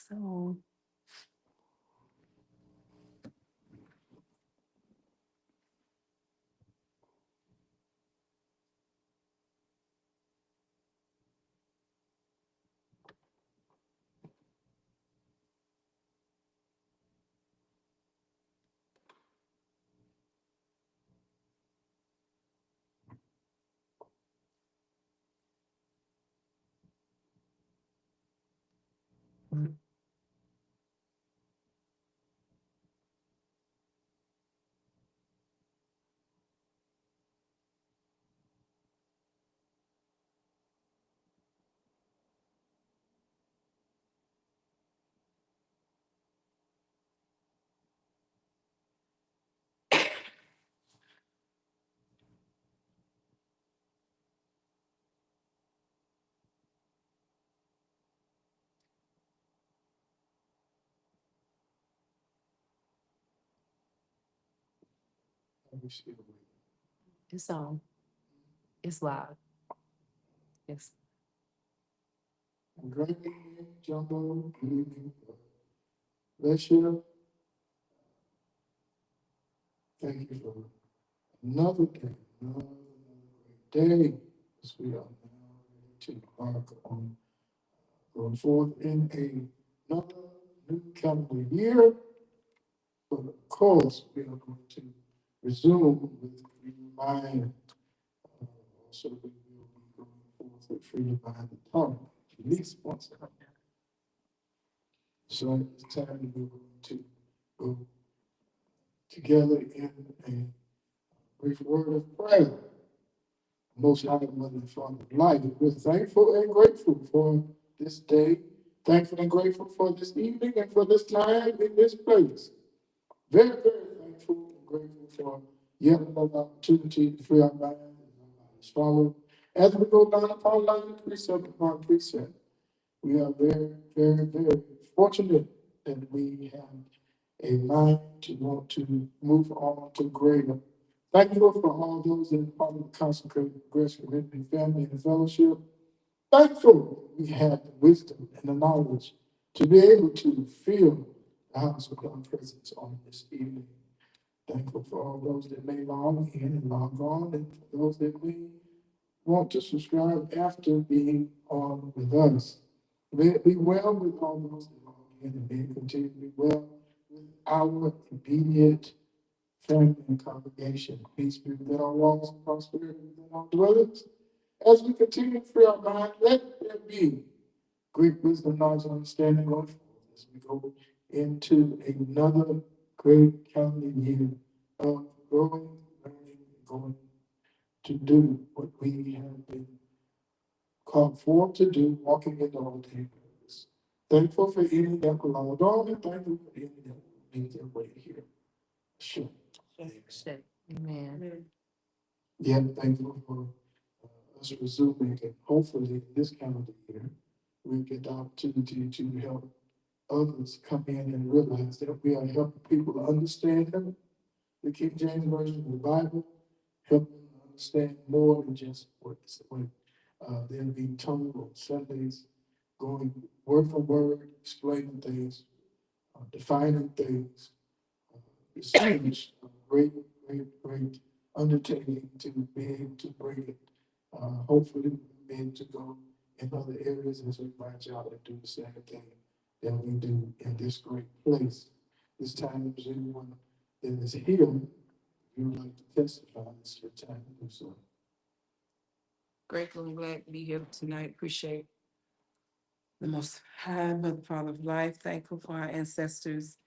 so. It's on. It's loud. It's Great jumbo, bless you. Thank you for another day, another great day. As we are now ready to embark on going forth in another new calendar year. But of course, we are going to resume with free mind. Also, we will be going forth with free mind and tongue, at least once a month. So at this time, we're going to go together in a brief word of prayer. Most High Mother and Father of life, we're thankful and grateful for this day, thankful and grateful for this evening and for this time in this place. Very, very thankful and grateful for yet another opportunity to free our minds and our bodies. Follow as we go down upon line, precept upon precept. We are very, very, very fortunate that we have a mind to want to move on to greater. Thankful for all those that are part of the consecrated grace community, family, and fellowship. Thankful that we have the wisdom and the knowledge to be able to feel the house of God's presence on this evening. Thankful for all those that may log in and log on, and for those that may want to subscribe after being on with us. May it be well with all those that log in, and may it continue to be well with our immediate family and congregation. Peace be within our walls and prosperity within our dwellings. As we continue to free our mind, let there be great wisdom, knowledge, and understanding going forward as we go into another great calendar year of growing, learning, and going to do what we have been called for to do, walking in the ordained purpose. Thankful for any that will log on, and thankful for any that will make their way here. Sure. Amen. Yeah, thankful for us resuming, and hopefully this calendar year, we get the opportunity to help others come in and realize that we are helping people understand the King James Version of the Bible, help them understand more than just what they're being told on Sundays, going word for word, explaining things, defining things. It's such a great, great, great undertaking to be able to bring it. Hopefully, we'll be able to go in other areas as we branch out and do the same thing that we do in this great place. This time, if anyone that is here, you would like to testify, it's your time to do so. Grateful and glad to be here tonight. Appreciate the Most High Mother, Father of life. Thankful for our ancestors,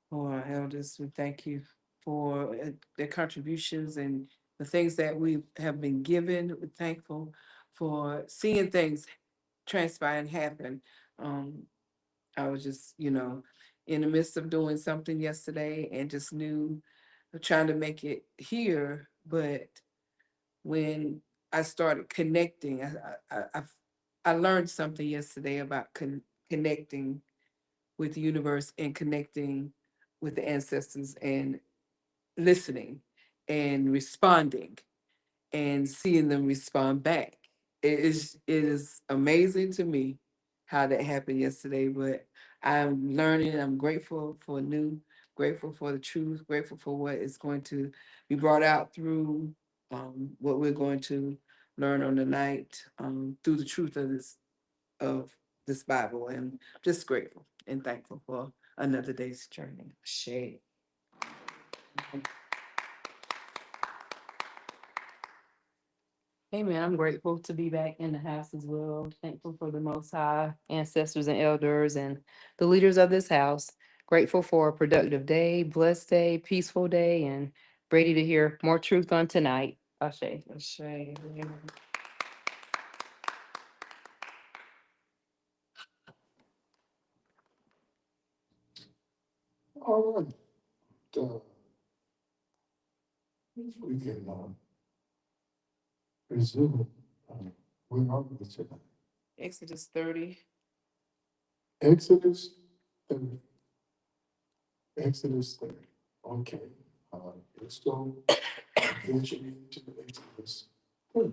for our elders. We thank you for their contributions and the things that we have been given. We're thankful for seeing things transpire and happen. Um, I was just, in the midst of doing something yesterday and just knew trying to make it here, but when I started connecting, I learned something yesterday about connecting with the universe and connecting with the ancestors and listening and responding and seeing them respond back. It is amazing to me how that happened yesterday, but I'm learning. I'm grateful for new, grateful for the truth, grateful for what is going to be brought out through what we're going to learn on the night through the truth of this Bible, and just grateful and thankful for another day's journey. Shade. Amen. I'm grateful to be back in the house as well. Thankful for the Most High, ancestors and elders, and the leaders of this house. Grateful for a productive day, blessed day, peaceful day, and ready to hear more truth on tonight. Ashe. Shade. All right. We can resume. Where are we tonight? Exodus 30. Exodus 30. Exodus 30. Okay. Let's go venture into Exodus 30.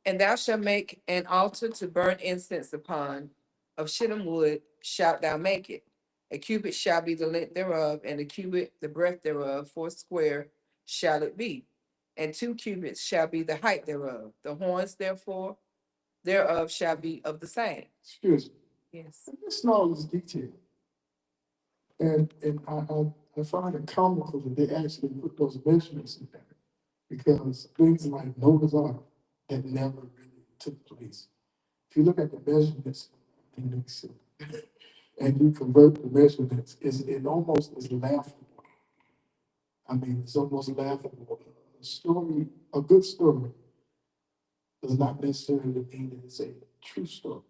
And thou shalt make an altar to burn incense upon, of shittim wood shalt thou make it. A cubit shall be the length thereof, and a cubit the breadth thereof, 4 square shall it be. And 2 cubits shall be the height thereof. The horns therefore thereof shall be of the same. Excuse me. Yes. Listen to all this detail. And I find it comical that they actually put those measurements in there because things like Noah's Ark that never really took place. If you look at the measurements in this, and you convert the measurements, it almost is laughable. I mean, it's almost laughable. A story, a good story, does not necessarily mean that it's a true story.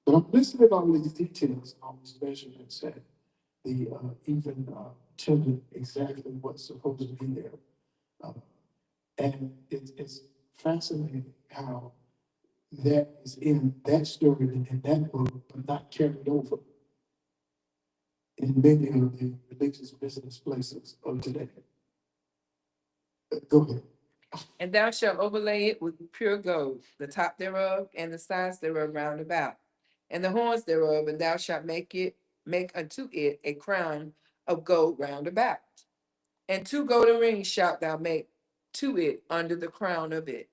But I'm listening to all these details, all these measurements, and the even telling exactly what's supposed to be there. Uh, and it's fascinating how that is in that story and in that book, but not carried over in many of the religious business places of today. Go ahead. And thou shalt overlay it with pure gold, the top thereof, and the sides thereof round about, and the horns thereof, and thou shalt make unto it a crown of gold round about. And 2 golden rings shalt thou make to it under the crown of it,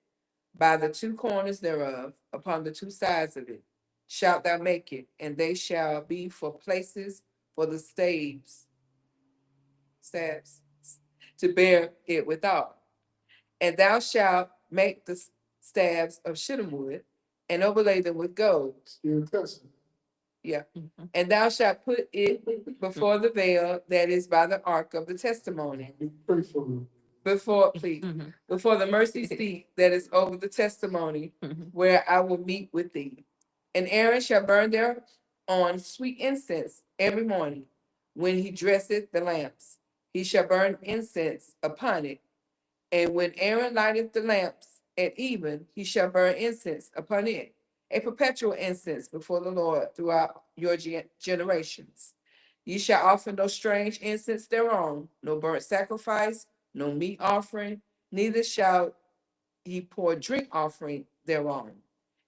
by the 2 corners thereof, upon the 2 sides of it, shalt thou make it, and they shall be for places for the staves, to bear it withal. And thou shalt make the staves of shittim wood, and overlay them with gold. Still cussing. Yeah. And thou shalt put it before the veil that is by the ark of the testimony, Pray for me. please, before the mercy seat that is over the testimony, where I will meet with thee. And Aaron shall burn thereon sweet incense every morning, when he dresseth the lamps. He shall burn incense upon it. And when Aaron lighteth the lamps at even, he shall burn incense upon it, a perpetual incense before the Lord throughout your generations. Ye shall offer no strange incense thereon, no burnt sacrifice, no meat offering, neither shall ye pour drink offering thereon.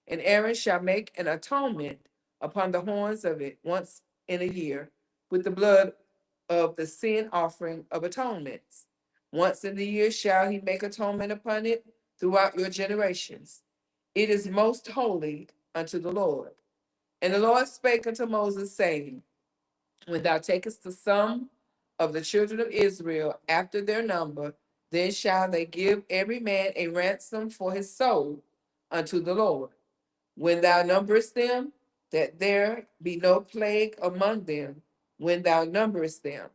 And Aaron shall make an atonement upon the horns of it once in a year with the blood of the sin offering of atonements. Once in the year shall he make atonement upon it throughout your generations. It is most holy unto the Lord. And the Lord spake unto Moses, saying, when thou takest the sum of the children of Israel after their number, then shall they give every man a ransom for his soul unto the Lord. When thou numberest them, that there be no plague among them, when thou numberest them.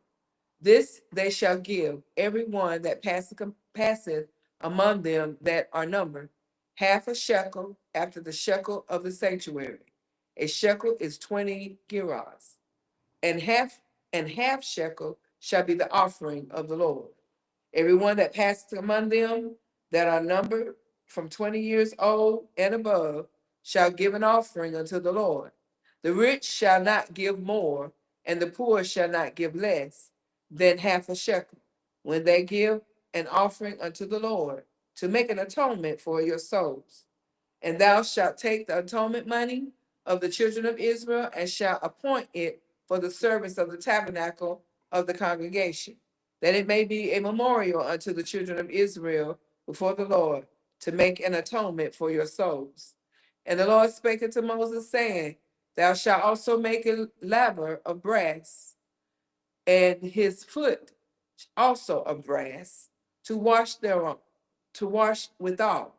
This they shall give every one that passeth among them that are numbered, half a shekel after the shekel of the sanctuary. A shekel is 20 gerahs, and half shekel shall be the offering of the Lord. Everyone that passeth among them that are numbered from 20 years old and above shall give an offering unto the Lord. The rich shall not give more, and the poor shall not give less than half a shekel, when they give an offering unto the Lord, to make an atonement for your souls. And thou shalt take the atonement money of the children of Israel, and shall appoint it for the service of the tabernacle of the congregation, that it may be a memorial unto the children of Israel before the Lord, to make an atonement for your souls. And the Lord spake unto Moses, saying, Thou shalt also make a laver of brass, and his foot also of brass, to wash thereon, to wash withal.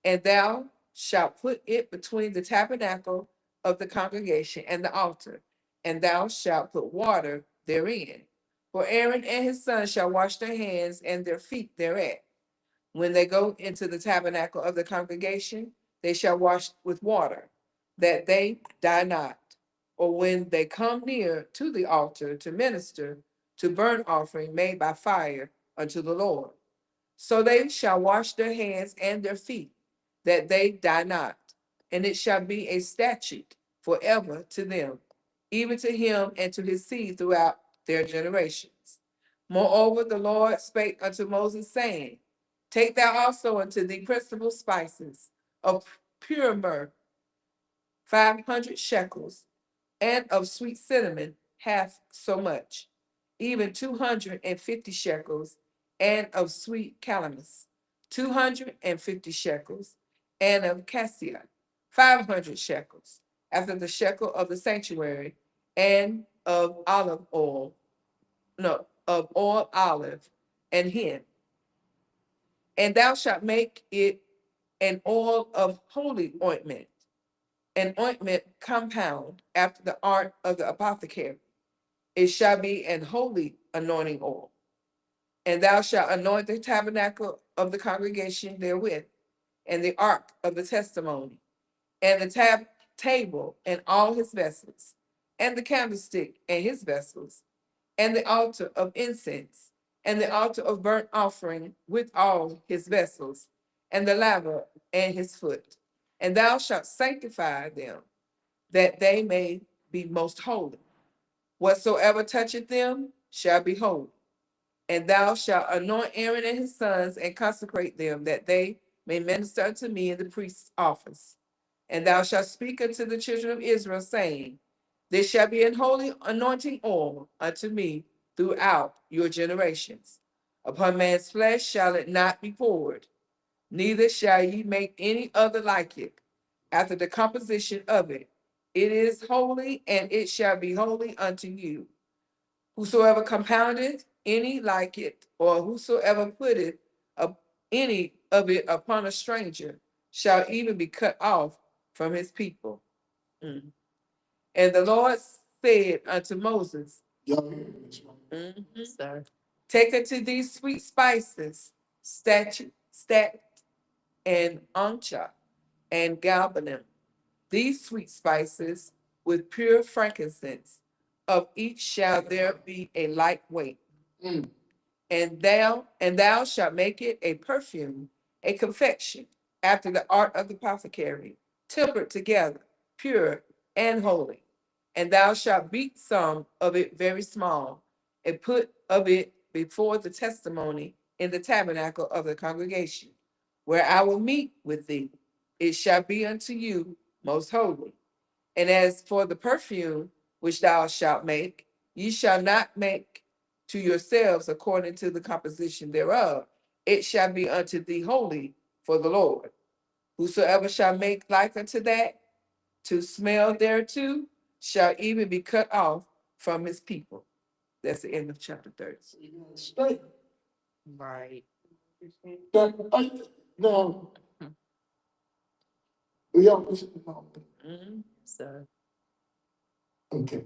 And thou shalt put it between the tabernacle of the congregation and the altar, and thou shalt put water therein. For Aaron and his sons shall wash their hands and their feet thereat. When they go into the tabernacle of the congregation, they shall wash with water, that they die not. Or when they come near to the altar to minister to burnt offering made by fire unto the Lord. So they shall wash their hands and their feet, that they die not. And it shall be a statute forever to them, even to him and to his seed throughout their generations. Moreover, the Lord spake unto Moses, saying, Take thou also unto thee principal spices of pure myrrh, 500 shekels, and of sweet cinnamon, half so much, even 250 shekels, and of sweet calamus, 250 shekels, and of cassia, 500 shekels, after the shekel of the sanctuary, and of olive oil, no, of oil olive and hin. And thou shalt make it an oil of holy ointment, an ointment compound after the art of the apothecary. It shall be an holy anointing oil. And thou shalt anoint the tabernacle of the congregation therewith, and the ark of the testimony, and the table and all his vessels, and the candlestick and his vessels, and the altar of incense, and the altar of burnt offering with all his vessels, and the laver and his foot. And thou shalt sanctify them, that they may be most holy. Whatsoever toucheth them shall be holy. And thou shalt anoint Aaron and his sons, and consecrate them, that they may minister unto me in the priest's office. And thou shalt speak unto the children of Israel, saying, This shall be an holy anointing oil unto me throughout your generations. Upon man's flesh shall it not be poured, neither shall ye make any other like it, after the composition of it. It is holy, and it shall be holy unto you. Whosoever compoundeth any like it, or whosoever putteth any of it upon a stranger, shall even be cut off from his people. Mm. And the Lord said unto Moses, Y'all hear this, right? Sir. Take unto these sweet spices, stat, and ancha, and galbanum, these sweet spices with pure frankincense. Of each shall there be a like weight. Mm. And thou shalt make it a perfume, a confection, after the art of the apothecary, tempered together, pure and holy. And thou shalt beat some of it very small, and put of it before the testimony in the tabernacle of the congregation, where I will meet with thee. It shall be unto you most holy. And as for the perfume which thou shalt make, ye shall not make to yourselves according to the composition thereof. It shall be unto thee holy for the Lord. Whosoever shall make like unto that, to smell thereto, shall even be cut off from his people. That's the end of chapter 30. Straight. Right. Now, we all listen to all that. Sir. Okay.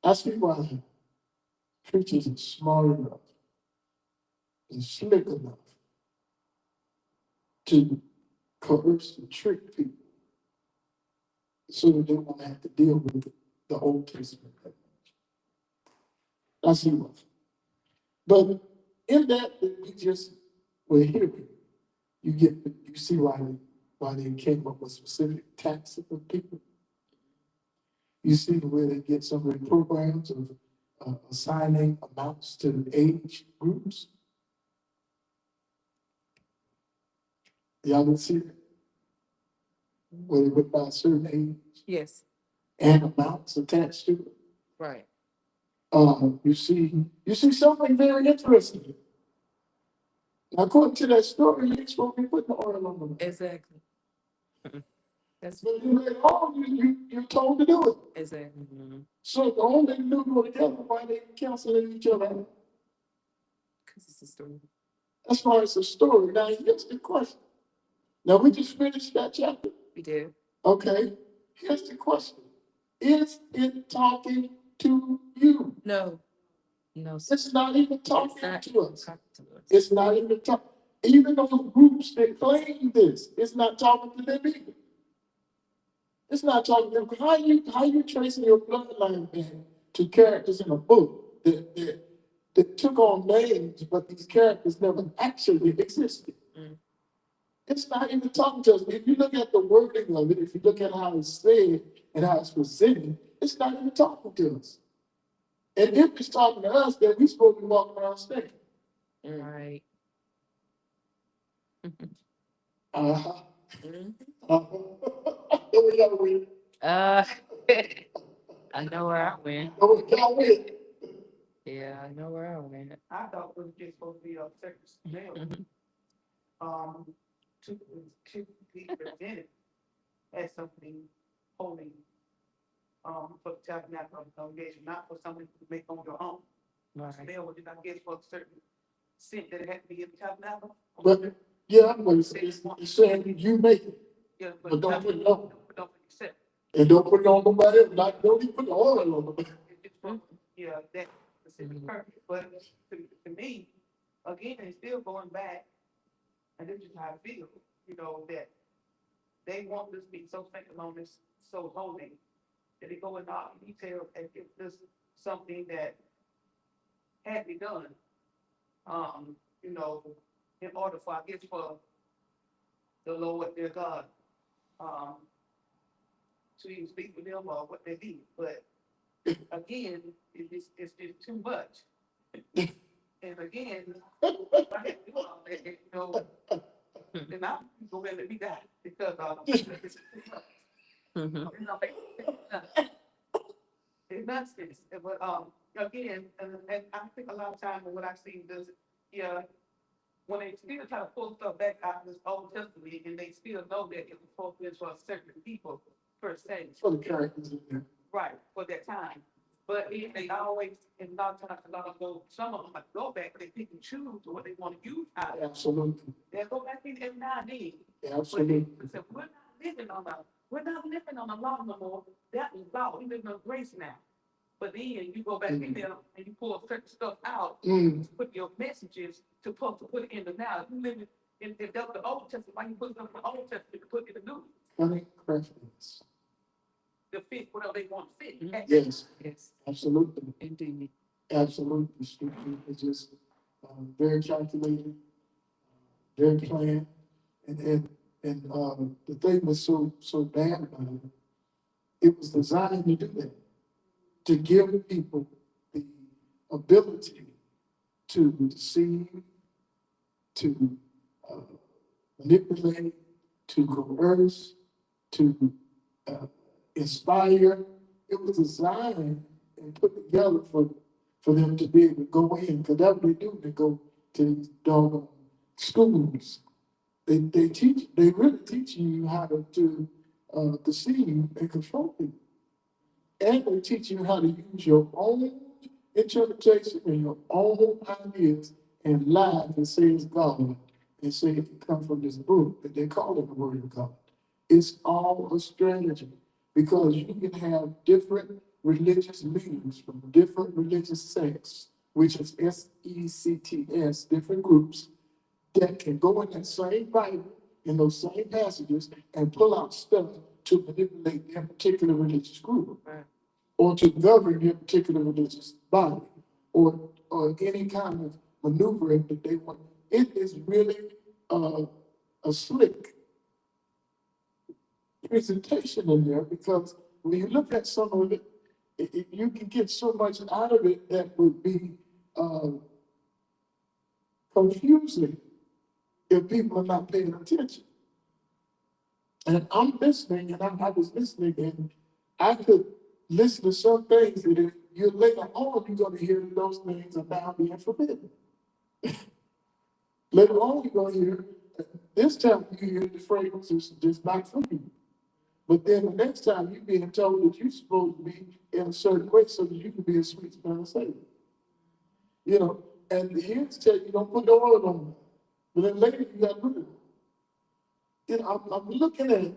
I see why preachers are smart enough and slick enough to coerce and trick people so that they won't have to deal with the Old Testament. I see why. But in that we just were hearing, you see why they came up with specific taxes for people. You see where they get some of the programs of assigning amounts to age groups. Y'all can see it, where they went by a certain age Yes, and amounts attached to it. right. You see something very interesting. Now, according to that story, you ain't supposed to be putting the oil on them. Exactly. That's But then later on, you're told to do it. exactly. So the only they knew go together, why they canceling each other out? Because it's a story. As far as the story, now here's the question. Now we just finished that chapter. We did. Okay, here's the question. Is it talking to you? No. No. It's not even It's talking not to us. talking to us. It's not even talking. Even those groups that claim this, it's not talking to them either. It's not talking to them. How you tracing your bloodline back to characters in a book that took on names, but these characters never actually existed. Mm. It's not even talking to us. If you look at the wording of it, if you look at how it's said and how it's presented, it's not even talking to us. And if it's talking to us, then we're supposed to be walking around stinking. Right. Uh-huh. Mhm. Uh-huh. Where y'all went? I know where I went. Where y'all went? Yeah, I know where I went. I thought it was just supposed to be a certain smell, um, to be presented as something holy, for the tabernacle of the congregation, not for something to make on your own. Right. Smell, what did I get for a certain scent that it had to be in the tabernacle? But yeah, but it's saying you make it, Yeah, but don't put it on. Don't accept. And don't put it on nobody else. Don't even put the oil on nobody. It's for, yeah, that specific purpose, but to me, again, it's still going back, and this is how I feel, that they want this to be so sanctimonious, so holy, that they go in all detail as if this is something that had to be done. You know, in order for, I guess, for the Lord their God, um, to even speak with them or what they need. But again, it's just too much. And again, if I had to do all that, then I'm going to let me die because it's too much. Mhm. It's nonsense, but again, and I think a lot of times what I see is, yeah, when they still try to pull stuff back out of this Old Testament, and they still know that it was supposed to be for certain people per se, For the characters in there. right, for that time. But they always, and a lot of times, a lot of those, some of them like go back, they pick and choose what they want to use out of it. Absolutely. They'll go back in every now and then. Absolutely. But they, we're not living on a law no more. That was law. We live on grace now. But then you go back in there and you pull certain stuff out, to put your messages to put it in the now. If you live in the Old Testament, why you put it in the Old Testament to put it in the New? Honey, preference. To fit whatever they want to fit. Yes, Yes, absolutely. indeed. Absolutely. It's just very calculated, very planned. And the thing was so bad about it, it was designed to do that, to give people the ability to deceive, to uh, manipulate, to coerce, to uh, inspire. It was designed and put together for them to be able to go in, because that's what they do. They go to these doggone schools. They really teach you how to deceive and control people. And they teach you how to use your own interpretation and your own ideas and lie and say it's God and say it comes from this book that they call it the Word of God. It's all a strategy because you can have different religious leaders from different religious sects, which is SECTS, different groups that can go in that same Bible, in those same passages, and pull out stuff to manipulate their particular religious group or to govern their particular religious body or any kind of maneuvering that they want. It is really a slick presentation in there because when you look at some of it, you can get so much out of it that would be confusing if people are not paying attention. And I'm listening, and I was listening, and I could listen to some things that if you later on, you're gonna hear those things are now being forbidden. Later on, you're gonna hear, this time you hear the phrase is just not for you. But then the next time you're being told that you're supposed to be in a certain way so that you can be a sweet smelling Savior. You know, and here to tell you, don't put the oil on it. But then later you got to put it on. You know, I'm looking at,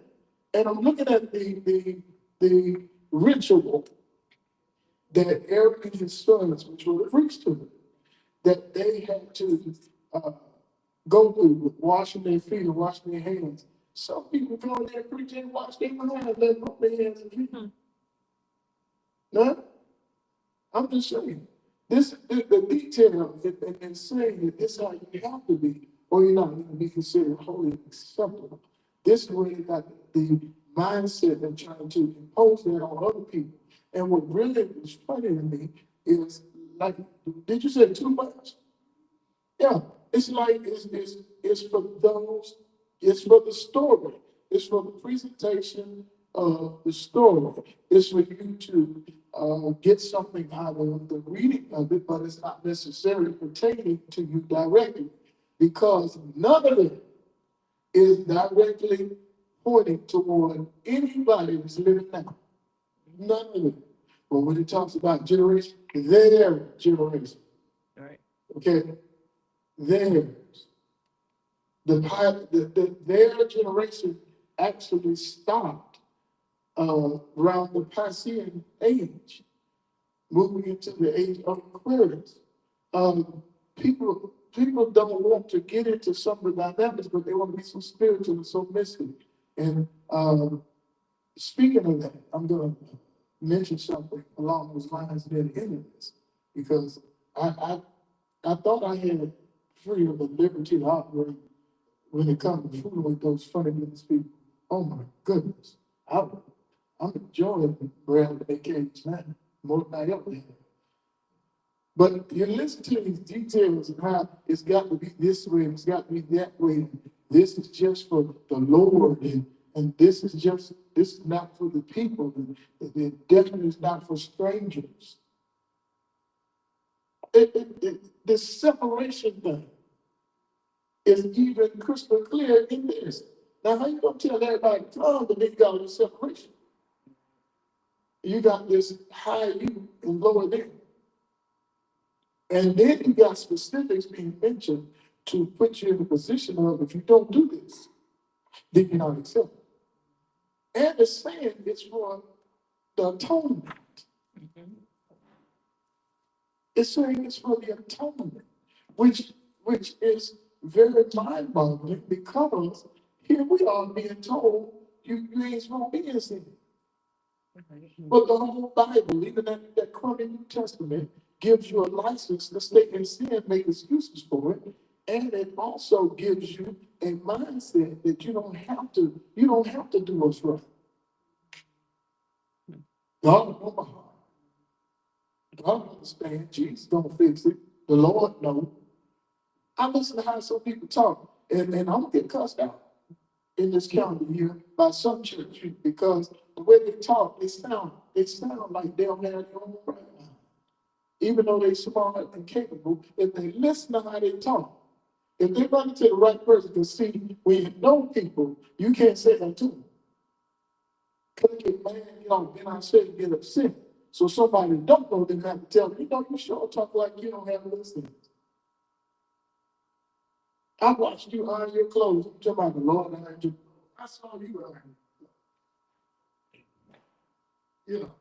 and I'm looking at the ritual that Aaron and his sons, which were the priesthood, that they had to uh, go through with washing their feet and washing their hands. Some people go in there preaching and wash their hands, let them their hands and feet. No, I'm just saying. This the detail in saying that this is how you have to be, or you're not going to be considered holy and acceptable. This is where you got the mindset of trying to impose that on other people. And what really was funny to me is like, did you say too much? Yeah, it's like it's for those, it's for the story, it's for the presentation of the story. It's for you to get something out of the reading of it, but it's not necessarily pertaining to you directly, because none of it is directly pointing toward anybody that's living now. None of it. But when it talks about generation, their generation, Right. okay, theirs. Their generation actually stopped around the Piscean age, moving into the age of Aquarius. People don't want to get into some of the dynamics, but they want to be so spiritual and so mystic. And speaking of that, I'm going to mention something along those lines near the end of this, because I thought I had freedom and liberty to operate when it comes to fooling with those funny little people. Oh my goodness. I'm enjoying around the cage now, more than I ever have. But you listen to these details and how it's got to be this way, and it's got to be that way. This is just for the Lord, and this is not for the people, and it definitely is not for strangers. This separation thing is even crystal clear in this. Now, how you gonna tell everybody, oh, but they got this separation? You got this high you and lower them. And then you got specifics being mentioned to put you in a position of, if you don't do this, then you're not accepted. And it's saying it's for the atonement. It's saying it's for the atonement, which is very mind-boggling, because here we are being told you ain't supposed to be in sin. But the whole Bible, even that crummy New Testament, gives you a license to stay in sin, make excuses for it, and it also gives you a mindset that you don't have to do what's right. God knows my heart. God understands. Jesus gonna fix it. The Lord knows. I listen to how some people talk, and I'm gonna get cussed out in this calendar year by some church, because the way they talk, they sound like they don't have their own right mind. Even though they're smart and capable, if they listen to how they talk, if they run into the right person, to see, when you know people, you can't say that to them. Click it, man, then I say get upset. So somebody who don't know them have to tell them, you sure talk like you don't have listening. I watched you iron your clothes. I'm talking about the Lord ironed you. I saw you iron. You know.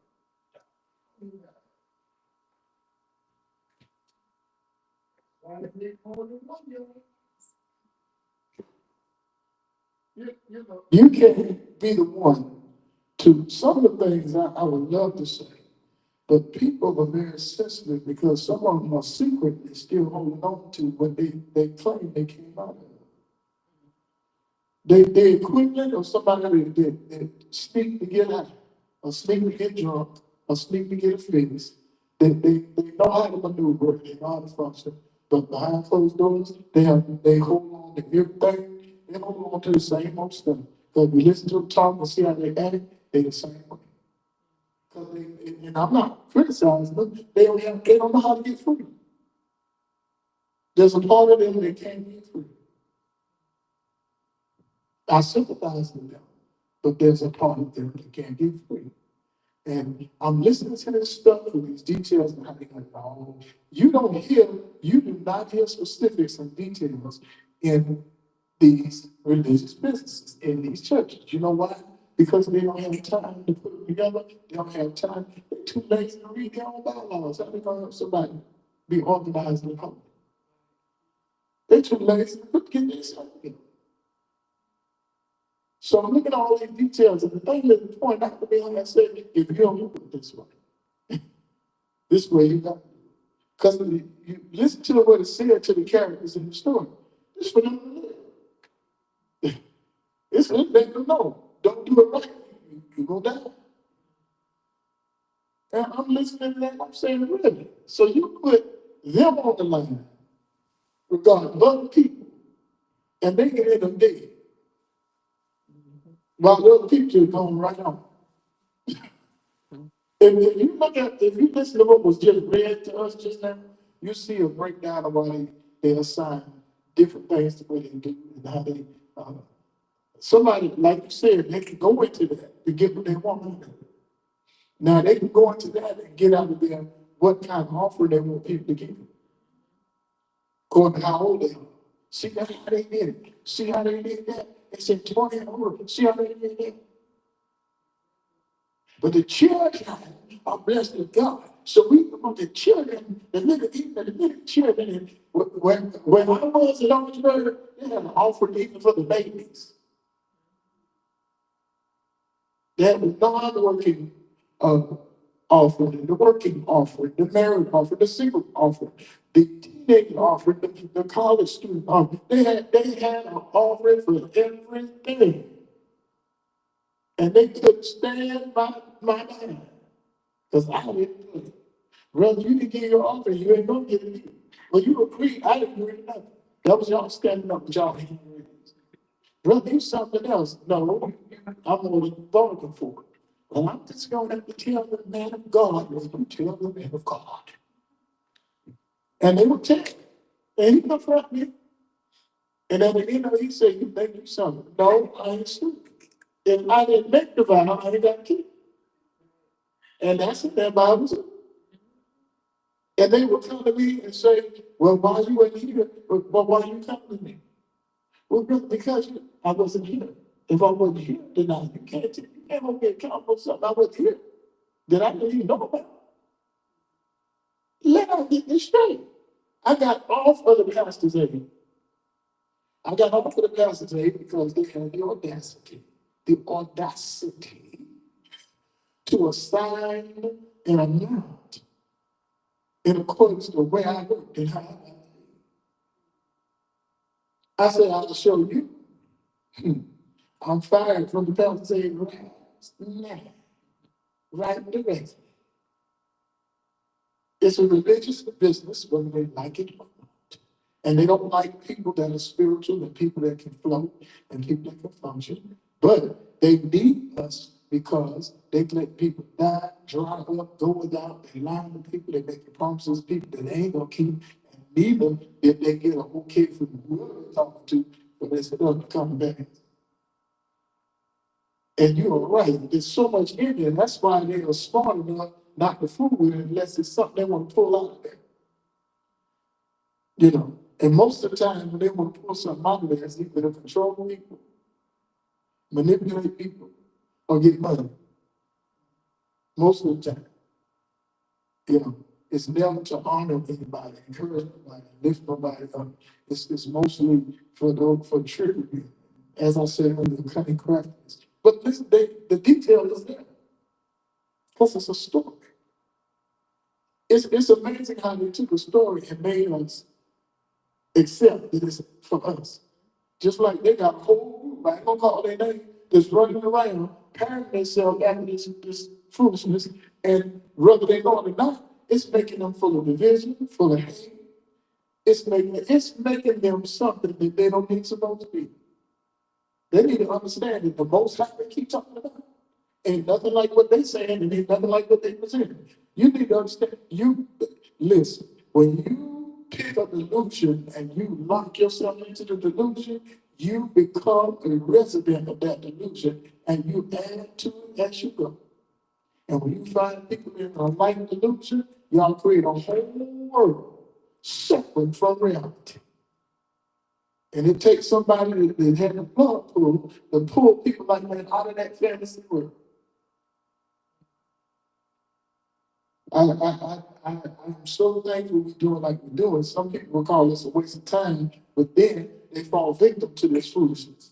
You can't be the one to, some of the things I would love to say, but people are very sensitive, because some of them are secretly still holding on to what they claim they came out of. They equivalent of somebody that sneak to get out, or sneak to get drunk, or sneak to get a fix. They know how to maneuver, they know how to function, but behind closed doors, they hold on to everything, they hold on to the same old stuff. But if you listen to them talk and see how they act, they the same way. Cause and I'm not criticizing them, they don't know how to get free. There's a part of them that can't get free. I sympathize with them, but there's a part of them that can't get free. And I'm listening to this stuff for these details and how they got it all. You do not hear specifics and details in these religious businesses, in these churches. You know why? Because they don't have time to put it together. They don't have time. They're too lazy to read their own bylaws. How they gonna have somebody be organized and public? They're too lazy to get this together. So I'm looking at all these details, and the thing that point out to me, like I said, if you don't do it this way you got to do it. Because you listen to what it said to the characters in the story. It's for them to live. It's for them to know. Don't do it right, you're going to die. And I'm listening to that, I'm saying, really? So you put them on the line regarding other people, and they get in them dead. While other people are going right on. If you listen to what was just read to us just now, you see a breakdown of why they assign different things to what they do and how they, somebody, like you said, they can go into that to get what they want. Now they can go into that and get out of there what kind of offer they want people to give. According to how old they are. See that's how they did it. See how they did that? They said 20 and over. See how they did that? But the children are blessed with God. So we want the children, even the little children, and when I was in Orangeburg, they had an offering even for the babies. They had the non-working offering, the working offering, the married offering, the single offering, the teenage offering, the college student offering. They had an offering for everything. And they couldn't stand my mind. Because I didn't do it. Brother, you can give your offering, you ain't gonna get it. Well, you agree, I didn't agree to nothing. That was y'all standing up with y'all hand raised. Brother, you something else. No, I'm more than bargain for it. Well, I'm just gonna have to tell the man of God what you tell the man of God. And they would tell me. And he confront me. And at the end of it, he said, you think you something. No, I ain't stupid. If I didn't make the vow, I ain't got to keep it. And that's in that Bible too. And they would come to me and say, well, why you ain't here? Well, why you coming to me? Well, brother, because I wasn't here. If I wasn't here, then you can't hold me accountable for something I wasn't here that I didn't even know about. Let us get this straight. I got off of the pastor's aid. I got off of the pastor's aid because they had the audacity to assign an amount in accordance to the way I worked and how I got paid. I said, I'll show you. I'm fired from the pastor's aid right now. Right directly. It's a religious business, whether they like it or not. And they don't like people that are spiritual and people that can float and people that can function. But they need us because they let people die, dry up, go without. They lie to people, they make promises to people that they ain't gonna keep. And neither did they get a okay from whoever they're talking to for their stuff to come back. And you are right. There's so much in there. And that's why they are smart enough not to fool with it unless it's something they want to pull out of there. You know, and most of the time when they want to pull something out of there, it's either to control people, manipulate people, or get money. Most of the time. You know, it's never to honor anybody, encourage nobody, lift nobody up. It's mostly for trickery. As I said, the cunning craftiness. But the detail is there. Because it's a story. It's amazing how they took a story and made us accept that it's for us. Just like they got a whole group, I ain't gonna call their name, that's running around, parroting themselves after this foolishness, and whether they know it or not, it's making them full of division, full of hate. It's making them something that they don't need supposed to be. They need to understand that the Most High they keep talking about ain't nothing like what they saying and ain't nothing like what they presenting. You need to understand, you, listen, when you pick a delusion and you lock yourself into the delusion, you become a resident of that delusion and you add to it as you go. And when you find people in a like delusion, y'all create a whole world separate from reality. And it takes somebody that had a blood pool to pull people like that out of that fantasy world. I'm so thankful we're doing like we're doing. Some people will call this a waste of time, but then they fall victim to this foolishness.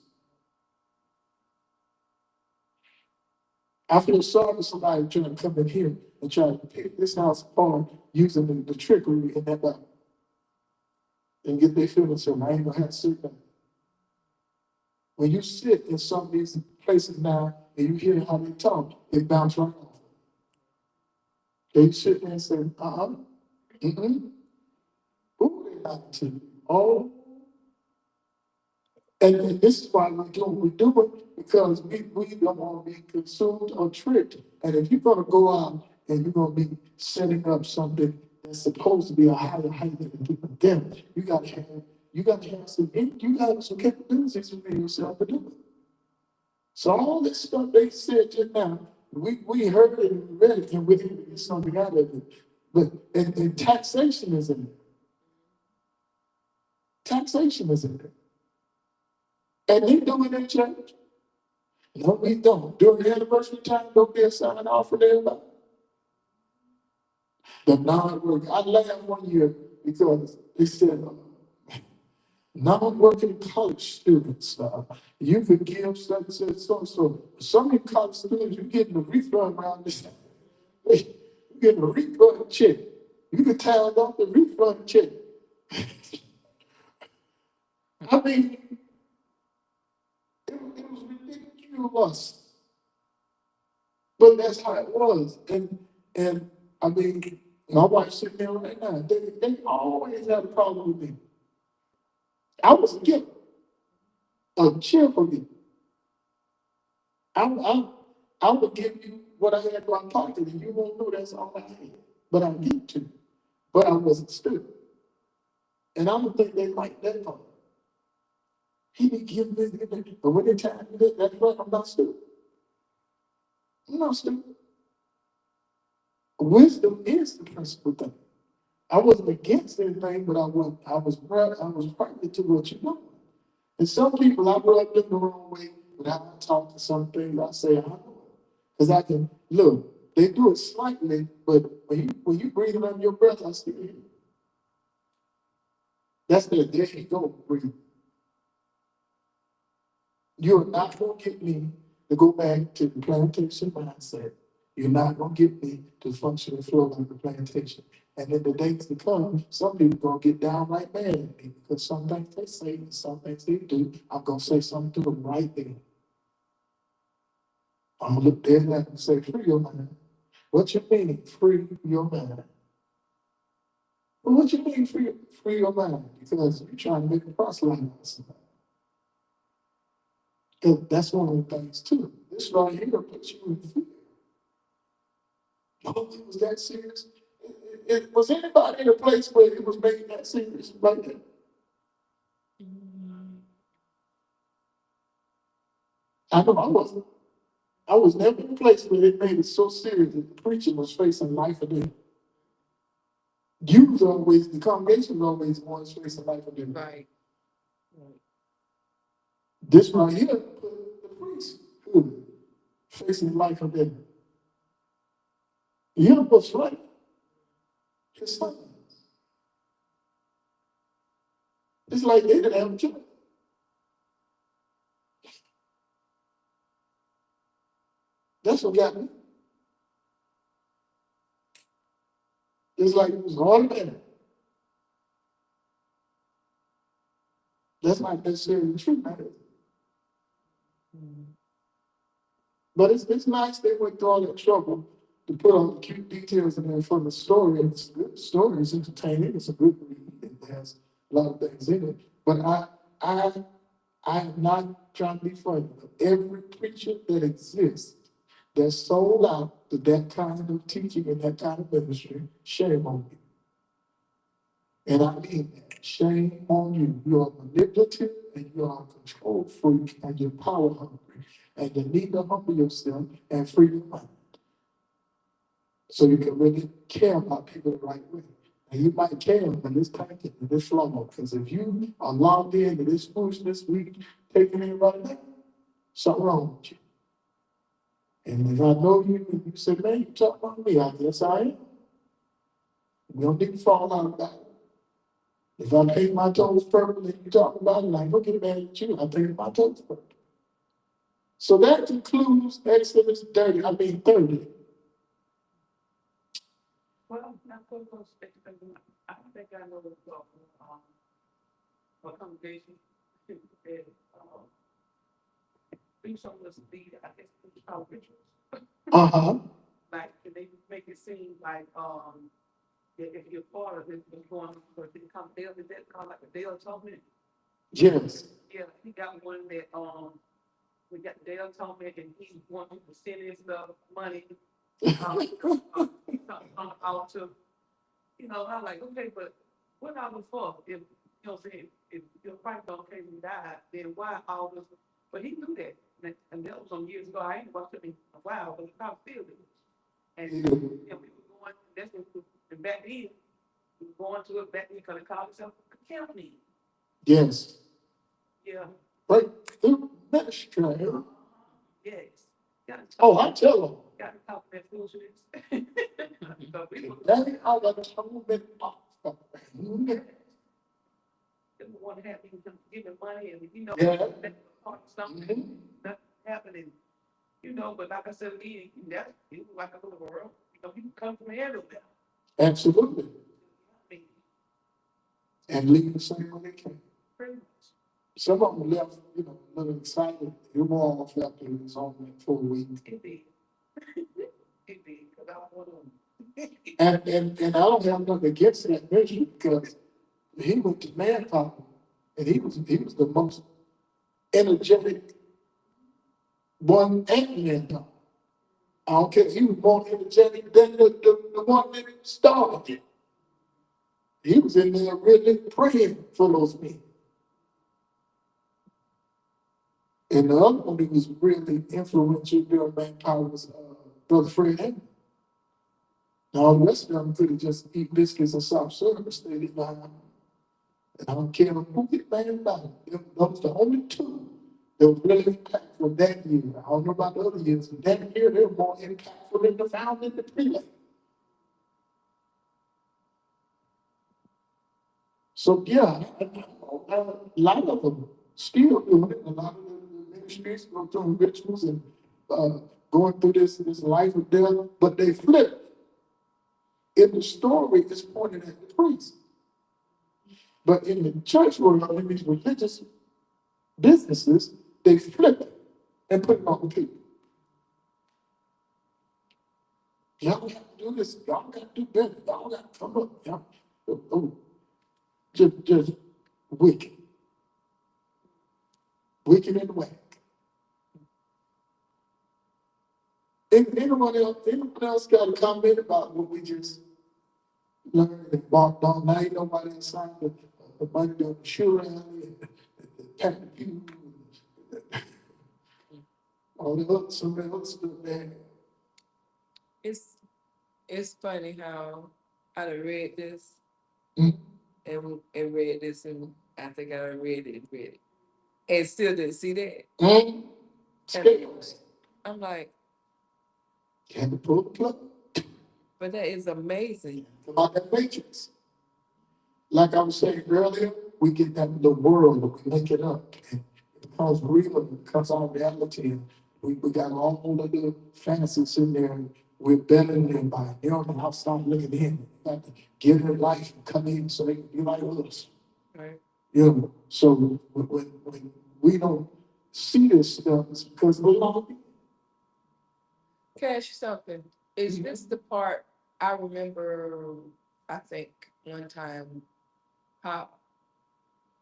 I feel sorry for somebody trying to come in here and try to pick this house apart using the trickery in that Bible and get their feelings hurt. I ain't gonna have to sit down. When you sit in some of these places now and you hear how they talk, they bounce right off. They sit there and say, mm-mm, who they not to you? Oh, and this is why we do what we do it, because we don't want to be consumed or tricked. And if you're going to go out and you're going to be setting up something that's supposed to be a higher height than people depth, you got to have some capabilities within yourself to do it. So all this stuff they said just now, we heard it and read it and we didn't get something out of it. But and taxation is in there. Taxation is in there. And they do it in church. No, we don't. During the anniversary time, don't be a sign off for everybody. The non-working. I laughed one year because they said non-working college students, you could give so. Some of the college students, you're getting a refund around this time. You're getting a refund check. You can tell off the refund check. I mean, it was ridiculous. But that's how it was. And I mean, my wife's sitting there right now. They always had a problem with me. I was a giver, a cheerful giver. I would give you what I had in my pocket, and you won't know that's all I had. But I need to. But I wasn't stupid. And I don't think they liked that part. He didn't give me, but when they tell me that, that's right, I'm not stupid. I'm not stupid. Wisdom is the principal thing. I wasn't against anything, but I was private to what you know. And some people I rubbed them the wrong way, but I talk to some things I say I know it. Because I can look, they do it slightly, but when you breathe under your breath, I still hear it. That's the there you go, breathe. You're not gonna get me to go back to the plantation mindset. You're not gonna get me to function and flow like the plantation. And in the days to come, some people gonna get downright mad at me because some things they say and some things they do, I'm gonna say something to them right there. I'm gonna look dead at them and say, free your mind. What you mean, free your mind? Well, what you mean, free your mind? Because you're trying to make a proselyte out of somebody. That's one of the things too. This right here puts you in fear. Oh, it was that serious. Was anybody in a place where it was making that serious like that? I know I wasn't. I was never in a place where it made it so serious that the preacher was facing life or death. You was always, the congregation was always the ones facing life or death. Right. This right here put the priest facing life or death. You know what's right? His son. It's like they didn't have a choice. That's what got me. It's like it was automatic. That's not necessarily true, man. But it's nice they went through all that trouble to put all the cute details in there for the story. And it's a good story, it's entertaining, it's a good read, it has a lot of things in it. But I am not trying to be funny, but every preacher that exists that's sold out to that kind of teaching and that kind of ministry, shame on you. And I mean that. Shame on you. You are manipulative and you are a control freak and you're power hungry. And you need to humble yourself and free your mind. So you can really care about people the right way. And you might care, but it's tainted and it's flawed. Because if you are logged in to this foolishness week, taking it right now, something wrong with you. And if I know you and you say, man, you talk about me, I guess I am. We don't need to fall out about it. If I paint my toes purple and you talk about it, I ain't gonna get mad at you. I painted my toes purple. So that concludes Exodus 30, 30. Well, not for those, I don't think I know what's going on, for congregation. And, do some of the lead, I guess, our rituals. Uh-huh. Like, they make it seem like, if you're part of it, you're going, but it come Dale, is that kind of like a Dale atonement? Yes. Yeah, he got one that, we got Dale atonement and he wanted to send his money, on the altar. You know, I'm like, okay, but what I was for? If, you know what I'm saying, if your wife don't came and died, then why all this? But he knew that. And that was some years ago. I ain't watched it in a while, but he probably still did. And we were going, that's what, and back then, we were going to it back then because it called itself a county. Yes. Yeah, Right through ministry. yes. Oh, I tell them. Got to talk that foolishness. So we were Daddy, I got a bit off. didn't want to have him giving money and, you know, Yeah. something, nothing happening. You know, but like I said, again, that's he was like a little world. You know, he can come from everywhere. Absolutely. I mean, And leave the same way they came. pretty much. Some of them left, a little excited. They were all after he was home for a week. It did. It did, because I don't want to. And I don't have nothing against that mission because he went to Manpower and he was the most energetic one at Manpower. I don't care. He was more energetic than the one that started it. He was in there really praying for those men. And the other one that was really influential during Manpower was Brother Fred Hammond. Now, the rest of them could have just eat biscuits and soft service. They didn't know how. And I don't care who get mad about it. Those the only two that were really impactful that year. I don't know about the other years, but that year they were more impactful than the found in the prelate. So yeah, a lot of them still doing it. A lot of the ministries go through rituals and going through this life of death, but they flip. In the story, it's pointed at the priest. But in the church world, in these religious businesses, they flip it and put it on the people. Y'all got to do this. Y'all got to do better. Y'all got to come up. Y'all, just wicked. Wicked and whack. Anyone else got a comment about what we just learned and walked on? Now ain't nobody inside the money down the shoe rally and the pack of pew. All the other, some of the other stuff there. It's funny how I done read this Mm. and read this and I think I done read it and still didn't see that. Scales. I'm like, Had to pull the plug. but that is amazing. Come out that matrix. Like I was saying earlier, we get that the world, we make it up. And it becomes real, it becomes our reality. And we got all of the fantasies in there. And we're better than anybody. You know, I'll start looking in. You got to give them life and come in so they can be like us. Right. You know, so when we don't see this stuff, it's because of the law. Can I ask you something? Is this the part I remember? I think one time Pop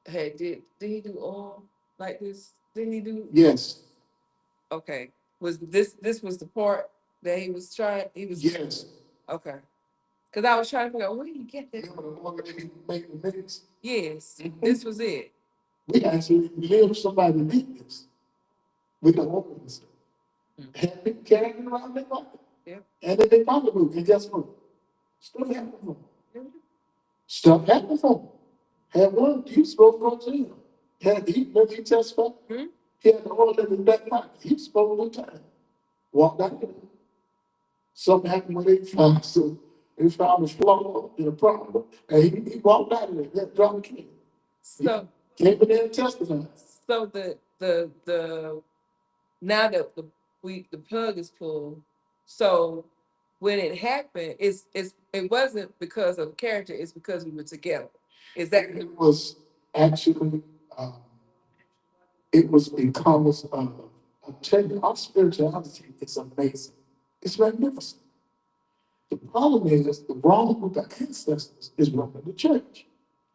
had did he do oil? like this? Didn't he do? Yes, Okay, was this was the part that he was trying, he was, yes. okay. Cause I was trying to figure out, where did you get that? Remember the one that he made the mix? Yes, Mhm. this was it. We actually lived somebody did this with the organs. Mm. Had been carrying around their pocket. Yeah. And then they pocket moved, and guess what? Stuff happened for them. Yeah. Stuff happened for them. Had one, he was supposed to go to jail. Remember he testified? Hmm? He had the oil in his back pocket. He was supposed to go time. Walked out there. Something happened when they found his flaw in the problem, and he walked out of there, that dropped the key. So, Came in there and testified. so the now that the plug is pulled, so when it happened, it wasn't because of character, it's because we were together. Is that It was actually, it was because I'm telling you, our spirituality is amazing. It's magnificent. The problem is the wrong group of ancestors is running the church.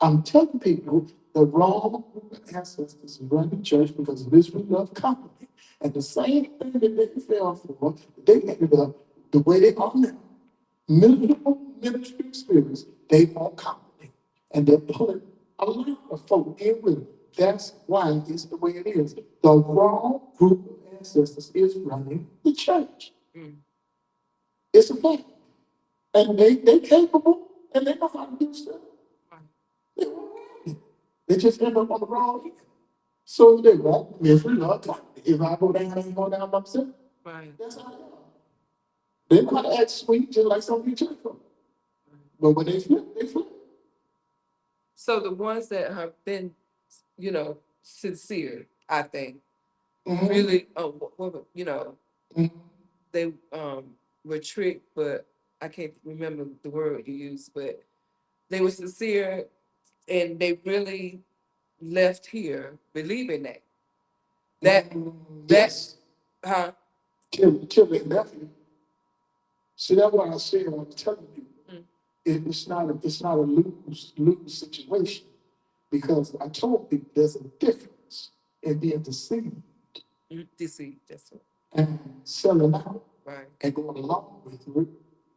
I'm telling people the wrong group of ancestors is running the church because of this we love company. And the same thing that they fell for, they ended up the way they are now. Miserable ministry spirits, they want company. And they're pulling a lot of folk in with them. That's why it's the way it is. The wrong group of ancestors is running the church. Mm. It's a fact. And they capable and they know how to do stuff. They won't run it. They just end up on the wrong end. So they won't live for love. If I go down, I ain't go down by myself. right? That's how they are. They know how to act sweet just like some people church folk. But when they flip, they flip. So the ones that have been, sincere, I think, Mhm. really, Mhm. they were tricked, but I can't remember the word you used, but they were sincere and they really left here believing that. That Yes. huh? Till they nephew. See, that's why I say I'm telling you, Mm. it's not a lose situation. Because I told people there's a difference in being deceived Deceit, that's what. and selling out Right. and going along with it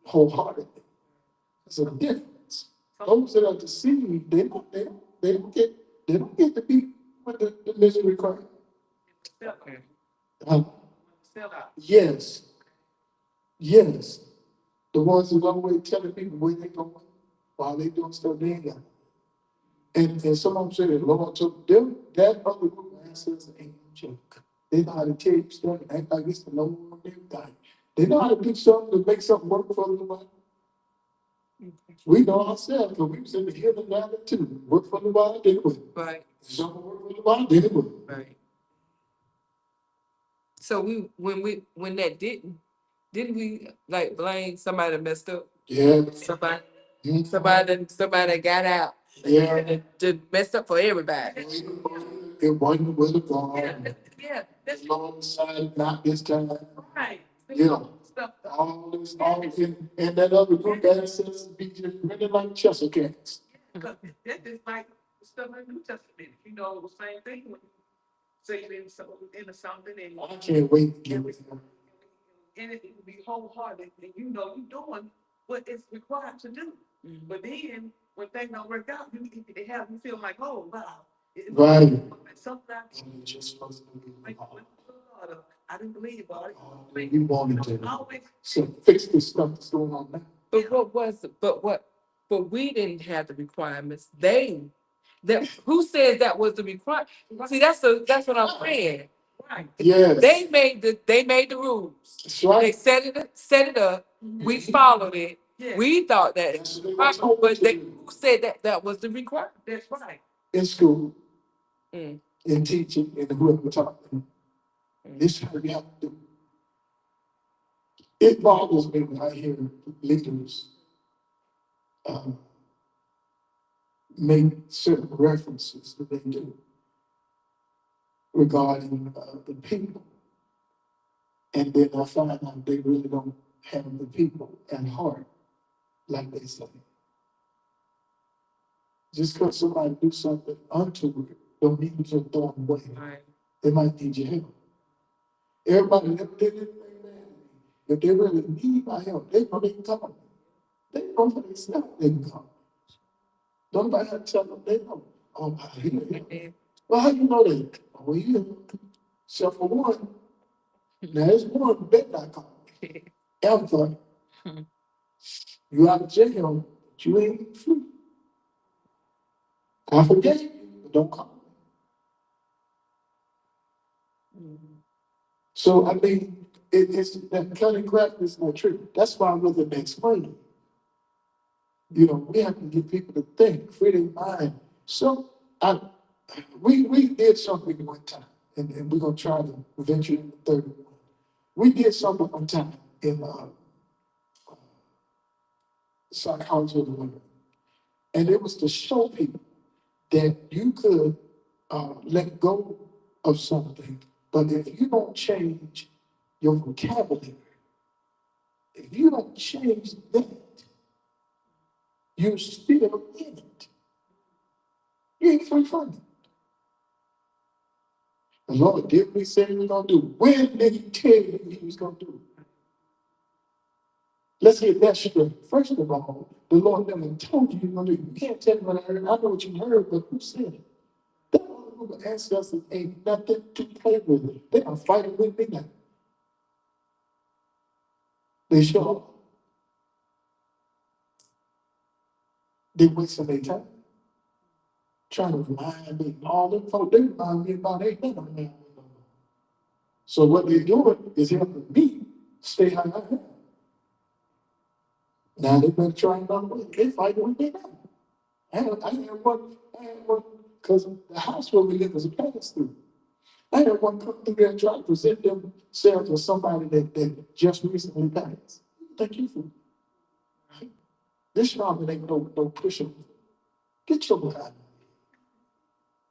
wholeheartedly. There's a difference. Those that are deceived, they don't get to be with the misery crowd. Okay. Sell out. Yes, yes. The ones who always telling people where they going while they doing stuff they ain't got. And some of them say, the Lord took them, that other group of ancestors ain't no joke. They know how to tell you stuff and act like it's the Lord and everything. They know how to do something to make something work for them. We know ourselves, because we was in the healing valley too. Work for the while, did it work. Right. Something work for the while, did it work. Right. So when that didn't we like blame somebody that messed up? Yeah. Somebody Mhm. somebody that got out. Yeah. To mess up for everybody. It wasn't the will of God. Yeah, The Lord decided not this time. Right. Yeah. Stuff. All and that other group that says be just really like Chester cats. Because that's just like the stuff in the New Testament. The same thing when you say into something and I can't wait to get with them. and it will be wholehearted and you're doing what it's required to do. Mhm. But then when things don't work out, you have you feel like, oh wow. Right. Sometimes And it's just supposed to be when I didn't believe about it. you wanted to. Always So fix the stuff that's going on now. But we didn't have the requirements. Who says that was the requirement? See, that's what I'm saying. right. Yes. They made the rules. That's right. They set it up. We followed it. Yeah. We thought that, That's what they were told but to they do. who said that was the requirement. That's right. In school, Mm. in teaching, and whoever taught them. This is how we have to do. It bothers me when I hear leaders make certain references that they do regarding the people. And then I find out they really don't have the people at heart, like they say. Just because somebody do something unto it don't need you to throw them away. Right. They might need your help. Everybody that did anything bad, if they really need my help, they know they can come. They know for themselves they can come. Don't nobody have to tell them they know. Oh, he know. Well, how you know that? Oh, you except for one. Now there's one bet not come. Ever you out of jail, but you ain't free. I forget you, but don't come. So I mean, it's that cutting crap is not true. That's why I'm looking to explain. You know, we have to get people to think, free their mind. So we did something one time, and we're gonna try to venture in the third one. We did something one time in psychology of the women, and it was to show people that you could let go of something, but if you don't change your vocabulary, if you don't change that, you're still in it. You ain't free from it. The Lord did what he said he was going to do. When did he tell you he was going to do it? Let's get that straight. First of all, the Lord never told you he was going to do it. You can't tell me what I heard. I know what you heard, but who said it? That other group of ancestors ain't nothing to play with. They are fighting with me now. They show up. They wasting their time. Trying to remind me, all them folks, they remind me about ain't nothing man. So what they're doing is helping me stay how I am. Now they better try another way. They fighting with me now. I had one, because the house where we live is a pass through. I had one come through there and try to present themselves to somebody that just recently passed. Thank you for this Robin ain't no pushing. Get your behind.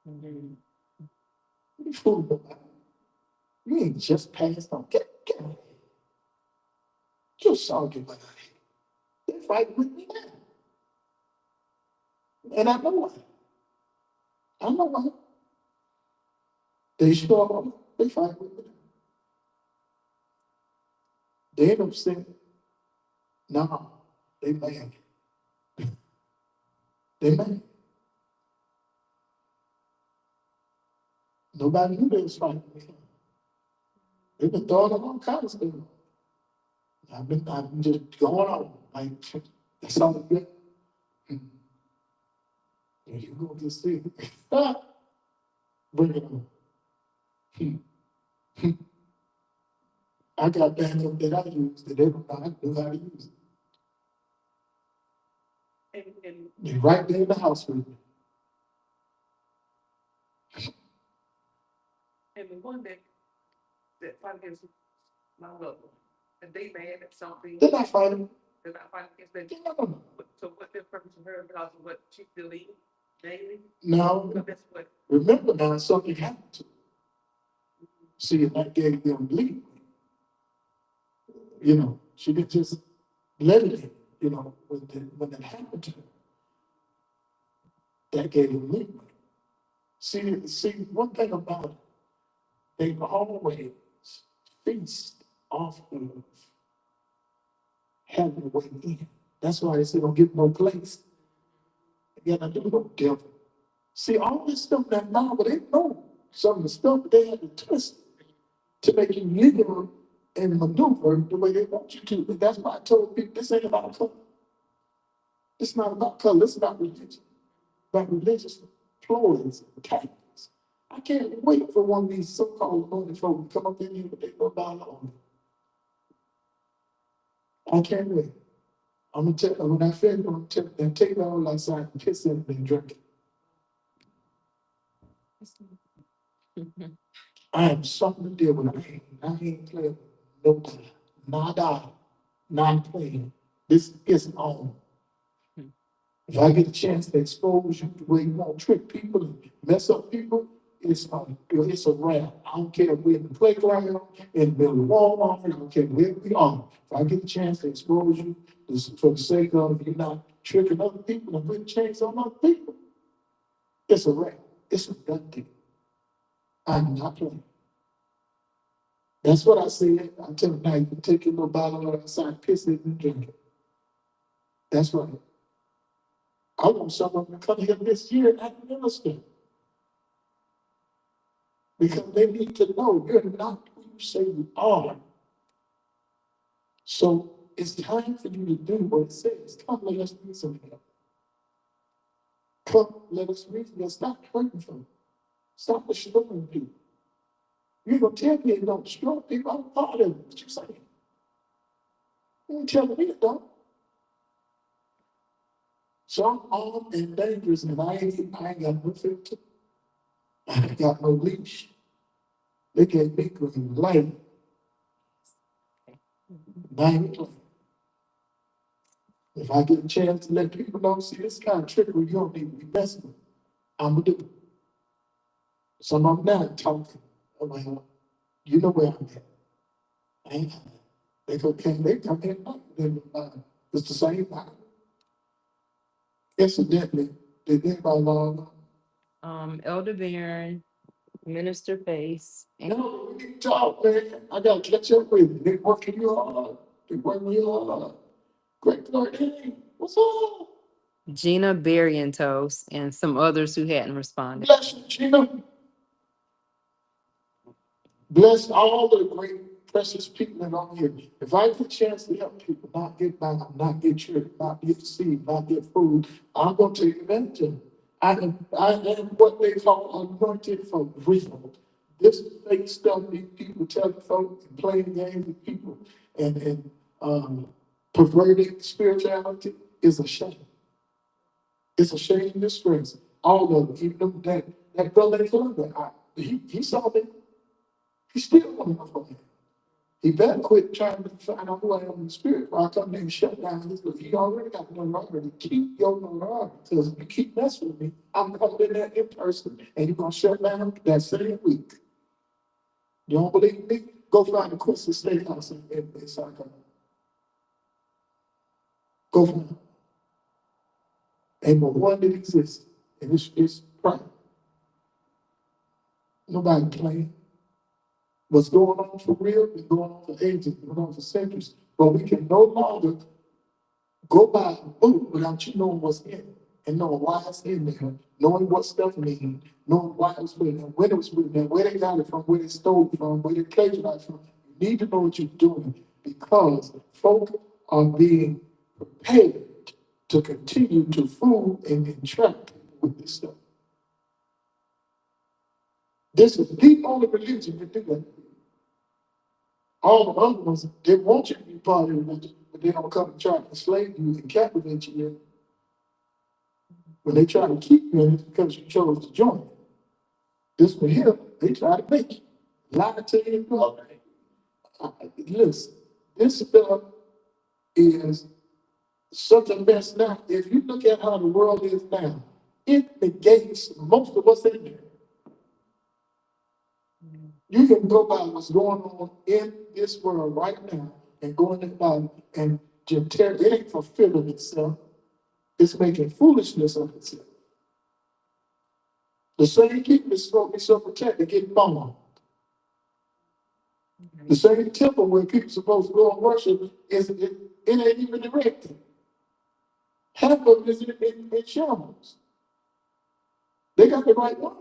You fool nobody. You ain't just passed on. Get out of here. Just saw you behind. They fighting with me now. And I know why. I know why. They show up. They fight with me. They end up saying, no, they mad. They mad. Nobody knew they was fighting with me. They've been throwing up all kinds of stuff. I've been just going on. Like, that's all good. And you go get sick. Bring it on. I got backup that I use that everybody knew how to use it. They're right there in the house with me. And the one that fight against my loved one, and they mad at something. They're not fighting. They're not fighting against that. No. So what their purpose of her because of what she believed daily? No. So that's what. Remember now, something happened to her. See, and that gave them bleed. You know, she didn't just let it in. You know, when that happened to her, that gave them bleed. See, one thing about it, they always feast off of having a way in. That's why they say don't give no place. You got to do no devil. See, all this stuff that now, but they know some of the stuff they had to twist to make you live and maneuver the way they want you to. And that's why I told people this ain't about color. It's not about color, it's about religion. About religious ploys and tactics. I can't wait for one of these so-called anointed folk to come up in here with their little dollar on it. I can't wait. I'm gonna tell when I finish, I'm gonna tell them take it all outside and piss in it and drink it. I am something to deal with. I ain't playing with nobody. Nada. Not playing. This is on. If I get a chance to expose you the way you want to trick people and mess up people, it's a wrap. I don't care if we're in the playground, in the middle of Walmart, I don't care where we are. If I get a chance to expose you for the sake of you not tricking other people and putting chains on other people, it's a wrap. It's a done deal. I'm not playing. That's what I said. I tell them now, you can take your little bottle outside, piss it and drink it. That's right. I want someone to come here this year and minister. Because they need to know you're not who you say you are. So it's time for you to do what it says. Come, let us reason together. Come, let us reason together. Stop hurting them. Stop destroying people. You're going to tell me it don't destroy people. I'm part of it. What you saying? You ain't telling me it don't. So I'm armed and dangerous, and I ain't got no filter. I ain't got no leash. They gave me green light. I ain't playing. If I get a chance to let people know, see, this kind of trickery you don't need to be messing with, I'm going to do it. Some of them now talking. I'm like, you know where I'm at. I ain't got that. They go, can they come in? It's the same time. Incidentally, did anybody know? Elder Baron, Minister Face, and No, we need to talk, man. I got to catch up with you. They working you hard. They working you hard. Great Lord, hey, what's up? Gina Barrientos, and some others who hadn't responded. Bless you, Gina. Bless all the great, precious people that are here. If I get a chance to help people not get bound, not get tricked, not get deceived, not get fooled, I'm going to take advantage of it. I am what they call anointed for real. This fake stuff these people tell folks and playing games with people and perverted spirituality is a shame. It's a shame and disgrace. All of them, even them, that brother in Columbia, he saw me. He still want to know. He better quit trying to find out who I am in the spirit, or I come in and shut down his look. He already got no notoriety. Keep your notoriety, because if you keep messing with me, I'm coming in there in person, and you're gonna shut down that same week. You don't believe me? Go find the Quincy Steakhouse in South Carolina. Go find it. Ain't but one that exists, and it's private. Nobody playing. What's going on for real been going on for ages, been going on for centuries, but we can no longer go by a book without you knowing what's in it and knowing why it's in there, knowing what stuff means, knowing why it was written there, when it was written there, where they got it from, where they stole it from, where they plagiarized from. You need to know what you're doing because folk are being prepared to continue to fool and entrap people with this stuff. This is the only religion that do that. All the other ones, they want you to be part of the religion, but they don't come and try to enslave you and captivate you. When they try to keep you in it because you chose to join. This one here, they try to make you. Lie to you. No. Listen, this stuff is such a mess now. If you look at how the world is now, it negates most of what's in there. You can go by what's going on in this world right now and go in the Bible and just tear it ain't fulfilling itself. It's making foolishness of itself. The same people that's supposed to be so protected get bombed. The same temple where people are supposed to go and worship it ain't even erected. Half of it is in shambles. They got the right one.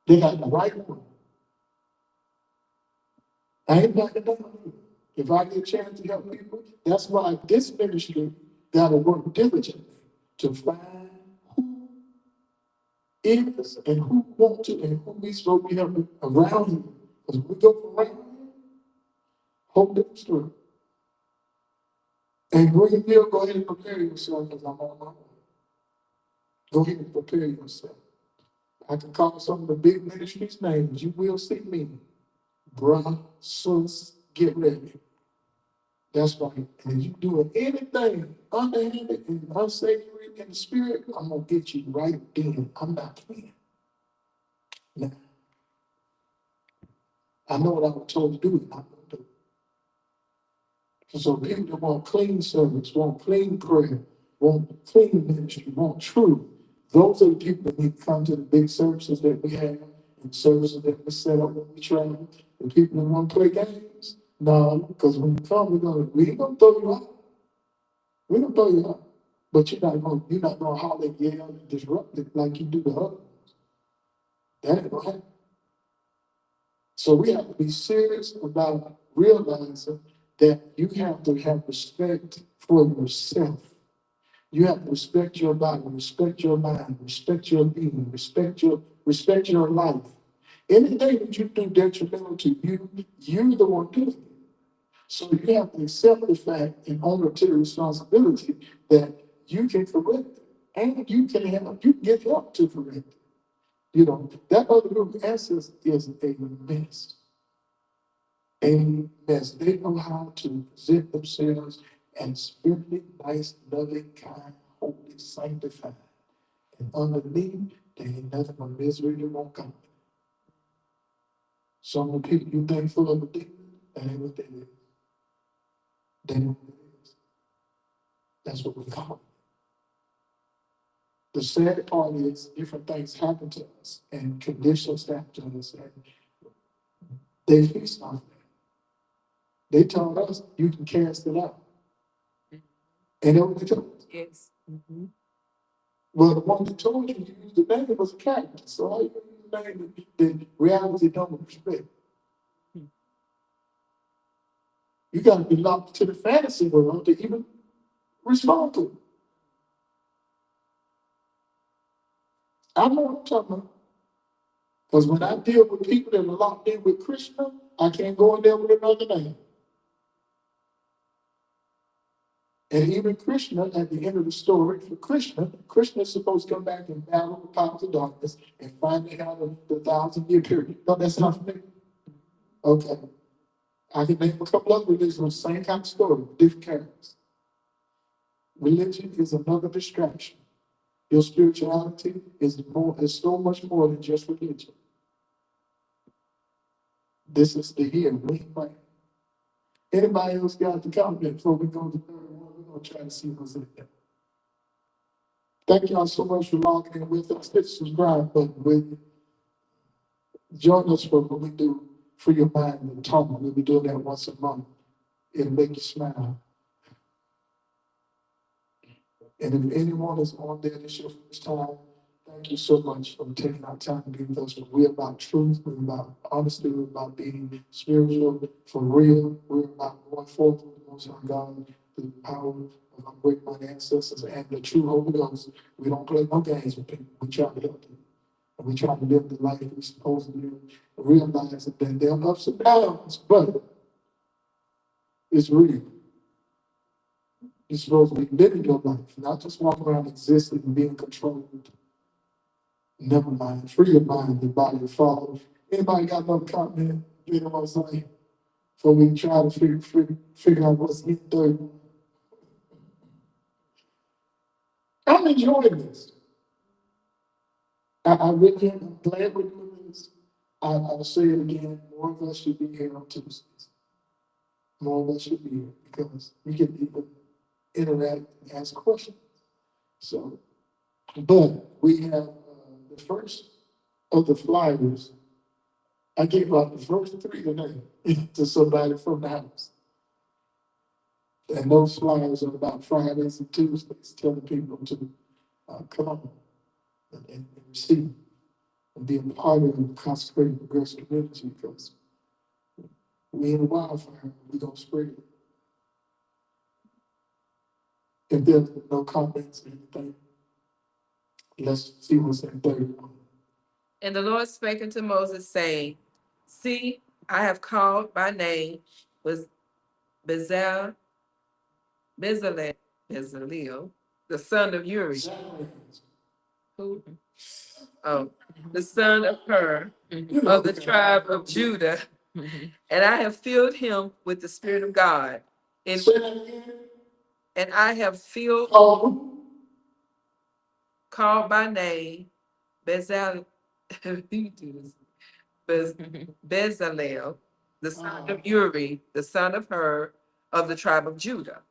They got the right one. I ain't backing down. If I get a chance to help people, that's why this ministry got to work diligently to find who is and who want to and who we supposed to be helping around here. Because we go from around here, hope that's true. And Greenville, go ahead and prepare yourself because I'm on my way. Go ahead and prepare yourself. I can call some of the big ministries' names. You will see me. Bruh, sis, get ready. That's right. And if you doing anything underhanded and unsavory in the spirit, I'm going to get you right then. I'm not playing. Now, I know what I was told to do, and I'm going to do it. So people that want clean service, want clean prayer, want clean ministry, want truth, Those are the people that need to come to the big services that we have and services that we set up when we travel. The people that want to play games. No, because when you come, we ain't gonna throw you out. We don't throw you out. But you're not gonna holler and yell and disrupt it like you do the others. That ain't gonna happen. So we have to be serious about realizing that you have to have respect for yourself. You have to respect your body, respect your mind, respect your being, respect your life. Anything that you do detrimental to you, you're the one doing it. So you have to accept the fact and own up to the responsibility that you can correct it. And you can get help to correct it. You know, that other group of ancestors is a mess. A mess. They know how to present themselves as spiritually nice, loving, kind, holy, sanctified. And underneath, there ain't nothing but misery that won't come. Some of the people you think full of a demon, that ain't what they is. They know what it is. That's what we call it. The sad part is different things happen to us and conditions happen to us, and they feast on that. They told us you can cast it out. And it was told us. Yes. Well, the one that told you to use the name was a character. So all you use the name that reality don't respect. You gotta be locked to the fantasy world to even respond to it. I know what I'm talking about. Because when I deal with people that are locked in with Krishna, I can't go in there with another name. And even Krishna, at the end of the story, for Krishna is supposed to come back and battle the powers of darkness and find out the 1,000-year period. No, that's not for me. Okay. I can name a couple other religions, same kind of story, different characters. Religion is another distraction. Your spirituality is so much more than just religion. This is the year. Anybody else got the comment before we go to 31? We're going to try to see what's in there. Thank y'all so much for logging in with us. Hit the subscribe button. Join us for what we do for your mind and tongue. We'll be doing that once a month. It'll make you smile. And if anyone is on there this your first time, thank you so much for taking our time to be with us. We're about truth, we're about honesty, we're about being spiritual, for real. We're about going forth with the Most High God through the power of our great mighty ancestors and the true Holy Ghost. We don't play no games with people. We try to help them. And we try to live the life we're supposed to live, realizing that there are ups and downs, but it's real. You're supposed to be living your life, not just walking around existing and being controlled. Never mind. Free your mind, your body, your follow. Anybody got another comment? You know what I'm saying? So we try to figure out what's in 31. I'm enjoying this. I really am. I'm glad we're doing this. I'll say it again. More of us should be here on Tuesdays. More of us should be here because we can even interact and ask questions. So, but we have the first of the flyers. I gave out the first 3 today to somebody from the house. And those flyers are about Fridays and Tuesdays, telling people to come on and receive and be a part of the consecrated progressive community because we in a wildfire, we gonna spread it. If there's no comments or anything, let's see what's in 31. And the Lord spake unto Moses, saying, See, I have called by name was Bezalel, the son of Uri. Who? Oh, the son of Hur, of the tribe of Judah. And I have filled him with the Spirit of God. And I have filled, called by name, Bezalel, Bezalel, the son of Uri, the son of Hur, of the tribe of Judah.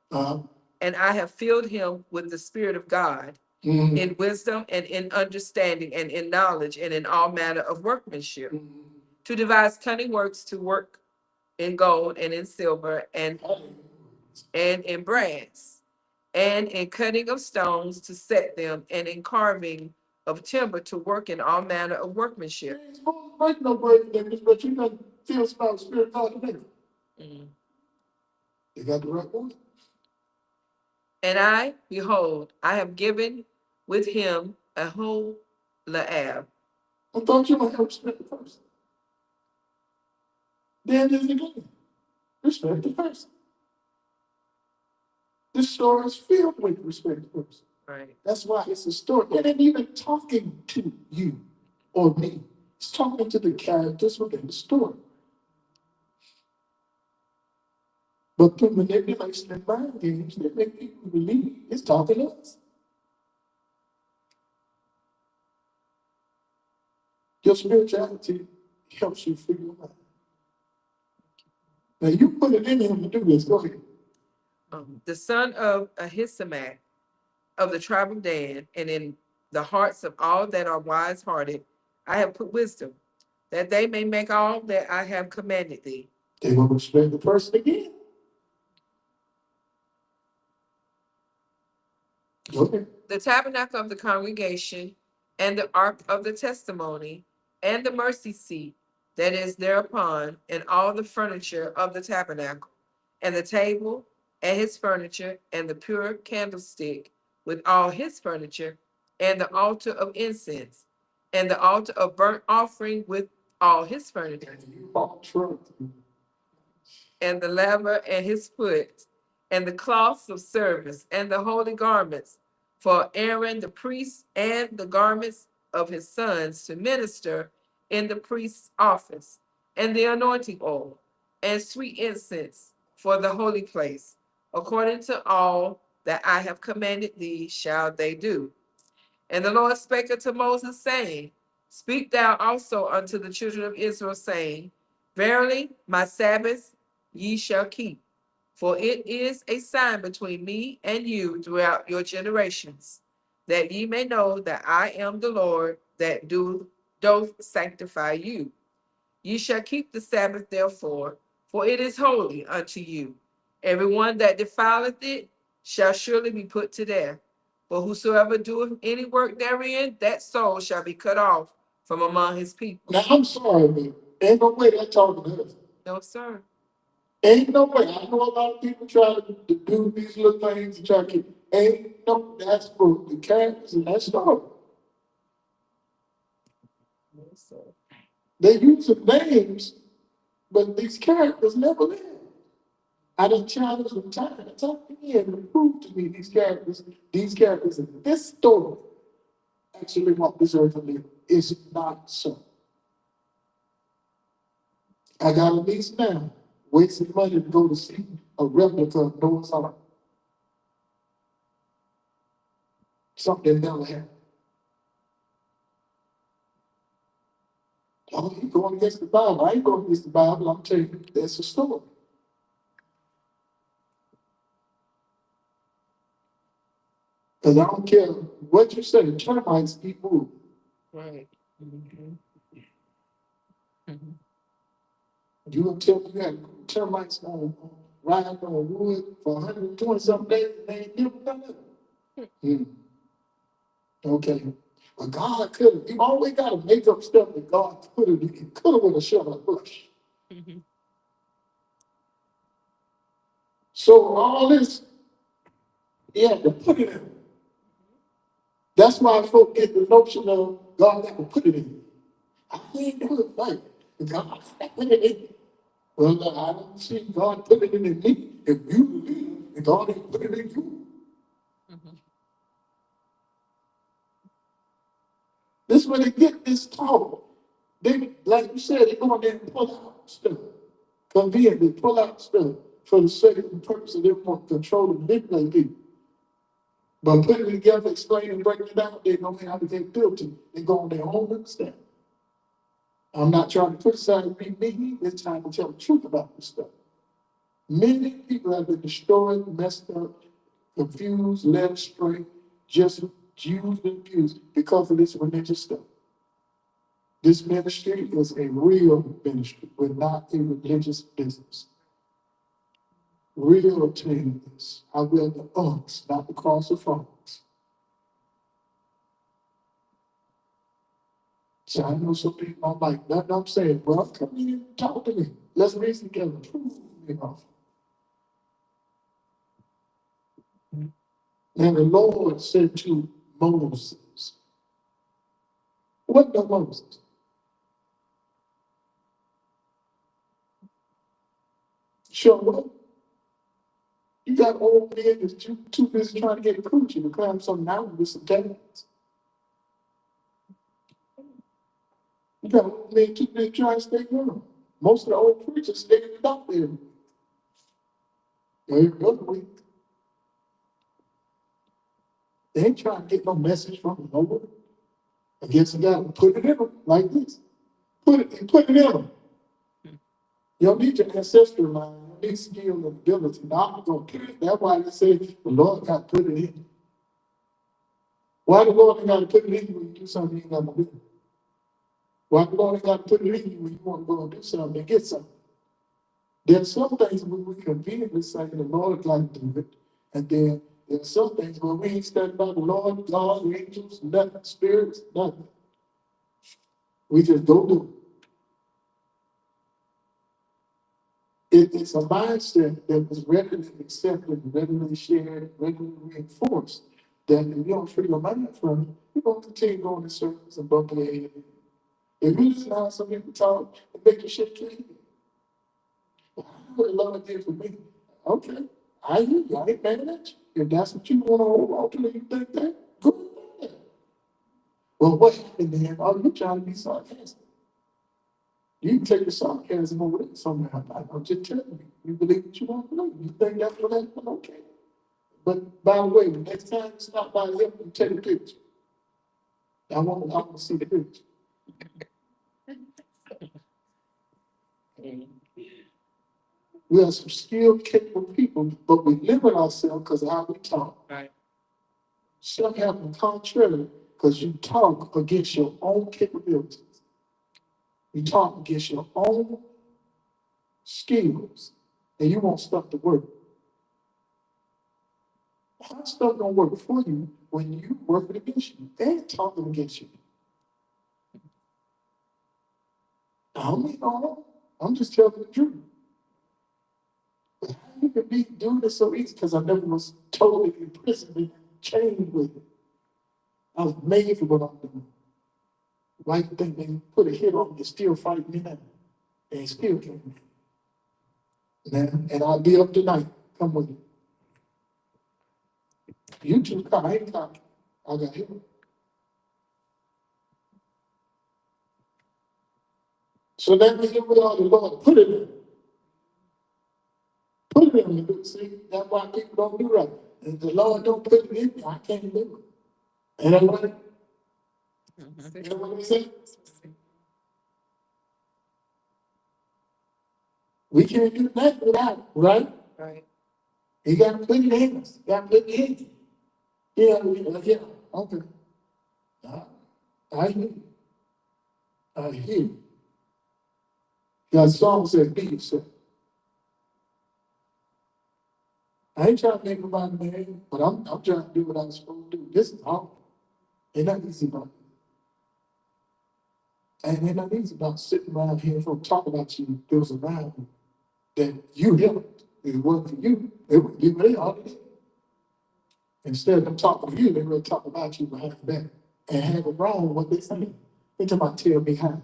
And I have filled him with the Spirit of God in wisdom and in understanding and in knowledge and in all manner of workmanship, to devise cunning works to work in gold and in silver and in brass, and in cutting of stones to set them, and in carving of timber to work in all manner of workmanship. You ain't supposed to break no break niggas, but you done feel about spirit God nigga. You got the right one. And I, behold, I have given with him a whole Laab. I thought you might have respect the person. Then there's again. Respect the person. This story is filled with respect the person. Right. That's why it's a story. It ain't even talking to you or me. It's talking to the characters within the story. But through manipulation and mind games, they make people believe it's talking to us. Your spirituality helps you figure it out. Now you put it in him to do this. Go ahead. The son of Ahisamach of the tribe of Dan, and in the hearts of all that are wise hearted, I have put wisdom, that they may make all that I have commanded thee. They will respect the person again. Okay. The tabernacle of the congregation, and the ark of the testimony, and the mercy seat that is thereupon, and all the furniture of the tabernacle, and the table, and his furniture, and the pure candlestick with all his furniture, and the altar of incense, and the altar of burnt offering with all his furniture, And you bought truck. and the laver and his foot, and the cloths of service, and the holy garments for Aaron the priest, and the garments of his sons to minister in the priest's office, and the anointing oil, and sweet incense for the holy place, according to all that I have commanded thee shall they do. And the Lord spake unto Moses, saying, Speak thou also unto the children of Israel, saying, Verily, my Sabbath ye shall keep, for it is a sign between me and you throughout your generations, that ye may know that I am the Lord that doth sanctify you. Ye shall keep the Sabbath therefore, for it is holy unto you. Everyone that defileth it shall surely be put to death. For whosoever doeth any work therein, that soul shall be cut off from among his people. Now I'm sorry, but ain't no way they're talking to us. No, sir. Ain't no way. I know a lot of people try to do these little things to try to keep. Ain't no, that's for the characters in that story. No, sir. They use the names, but these characters never lived. I done challenged them time and time again to prove to me these characters in this story actually walk this earth and live. It's not so. I got a niece now, wasting money to go to see a replica of Noah's Ark. Something never happened. Oh, you going against the Bible. I ain't going against the Bible. I'm telling you, that's a story. Because I don't care what you say, termites keep moving. Right. Mhm. Mhm. You gonna tell me you had termites on riding on wood for 120 something days and they ain't never done it? Okay. But God could have, you always got to make up stuff that God could have, he could have with a shut up bush. Mhm. So all this, he had to put it in. That's why folk get the notion of God got to put it in. I ain't do it right. God put it in. Well, I don't see God put it in me. If you believe it, God ain't put it in you. Mhm. This is where they get this talk. They, like you said, they go in there and pull out stuff. Conveniently pull out stuff for the sake and purpose of they want to control and manipulate people. But putting it together, explaining and breaking it down, they don't have to get guilty. They go on their own understanding. I'm not trying to criticize me. It's time to tell the truth about this stuff. Many people have been destroyed, messed up, confused, led astray, just used and abused because of this religious stuff. This ministry is a real ministry. We're not a religious business. Real to this. I wear the ox, not the cross of thorns. So I know some people are like, nothing I'm saying, well, come in and talk to me. Let's reason together. Prove me wrong. And the Lord said to Moses, what the Moses? Show up. You got old men that's too busy trying to get a coochie to climb some mountain with some cats. You got old men too busy trying to stay young. Most of the old preachers stay in the doctor every week. Every other week. They ain't trying to get no message from the Lord. I guess you got to put it in them like this. Put it in them. You don't need your ancestral line. You need skill and ability. Now I'm going to put it. That's why they say the Lord got to put it in. Why the Lord ain't got to put it in you when you do something you ain't got to do? Why the Lord ain't got to put it in you when you want to go and do something and get something? There's some things where we conveniently say the Lord like to do it. And then there's some things where we ain't studying about the Lord, God, angels, nothing, spirits, nothing. We just go do it. It's a mindset that was readily accepted, readily shared, readily reinforced. That if you don't free your mind from it, you're going to continue going in circles and bump your head. If you listen to how some people talk, it makes you shake your head. Well, I know what the Lord did for me. Okay, I hear you. I ain't mad at you. If that's what you want to hold on to, and you think that, go ahead. Well, what happened then? Oh, you're trying to be sarcastic. You can take the sarcasm over there somehow. I'm just telling you. You believe what you want to believe. You think that's what happened? Okay. But by the way, the next time you stop by here, you take a picture. I want to see the picture. We are some skilled, capable people, but we limit ourselves because of how we talk. Right. Some happen contrary because you talk against your own capabilities. You talk against your own skills, and you want stuff to work. How stuff gonna work for you when you working against you and talking against you? I don't mean no harm. I'm just telling the truth. But how you can be doing it so easy? Because I never was totally imprisoned and chained with it. I was made for what I'm doing. Why you think they put a hit on me, still fighting me now? They still killing me. And I'll be up tonight. Come with me. You too, I ain't talking. I got him. So let me hear what all the Lord put it in. Put it in me. See, that's why people don't do right. If the Lord don't put it in me, I can't do it. And that's what, you know what they say? We can't do that without, right? Right. He got to put it in us. Got to put it in you. Yeah, okay. I hear you. I hear you. That song said, be yourself. I ain't trying to make nobody mad, but I'm trying to do what I'm supposed to do. This is hard. Ain't not easy about it. And ain't not easy about sitting around here and talk about you. There was around you that you helped. If it wasn't for you, they would be where they are today. Instead of them talking to you, they will talk about you behind your back and have it wrong what they say. They talk about tell me how.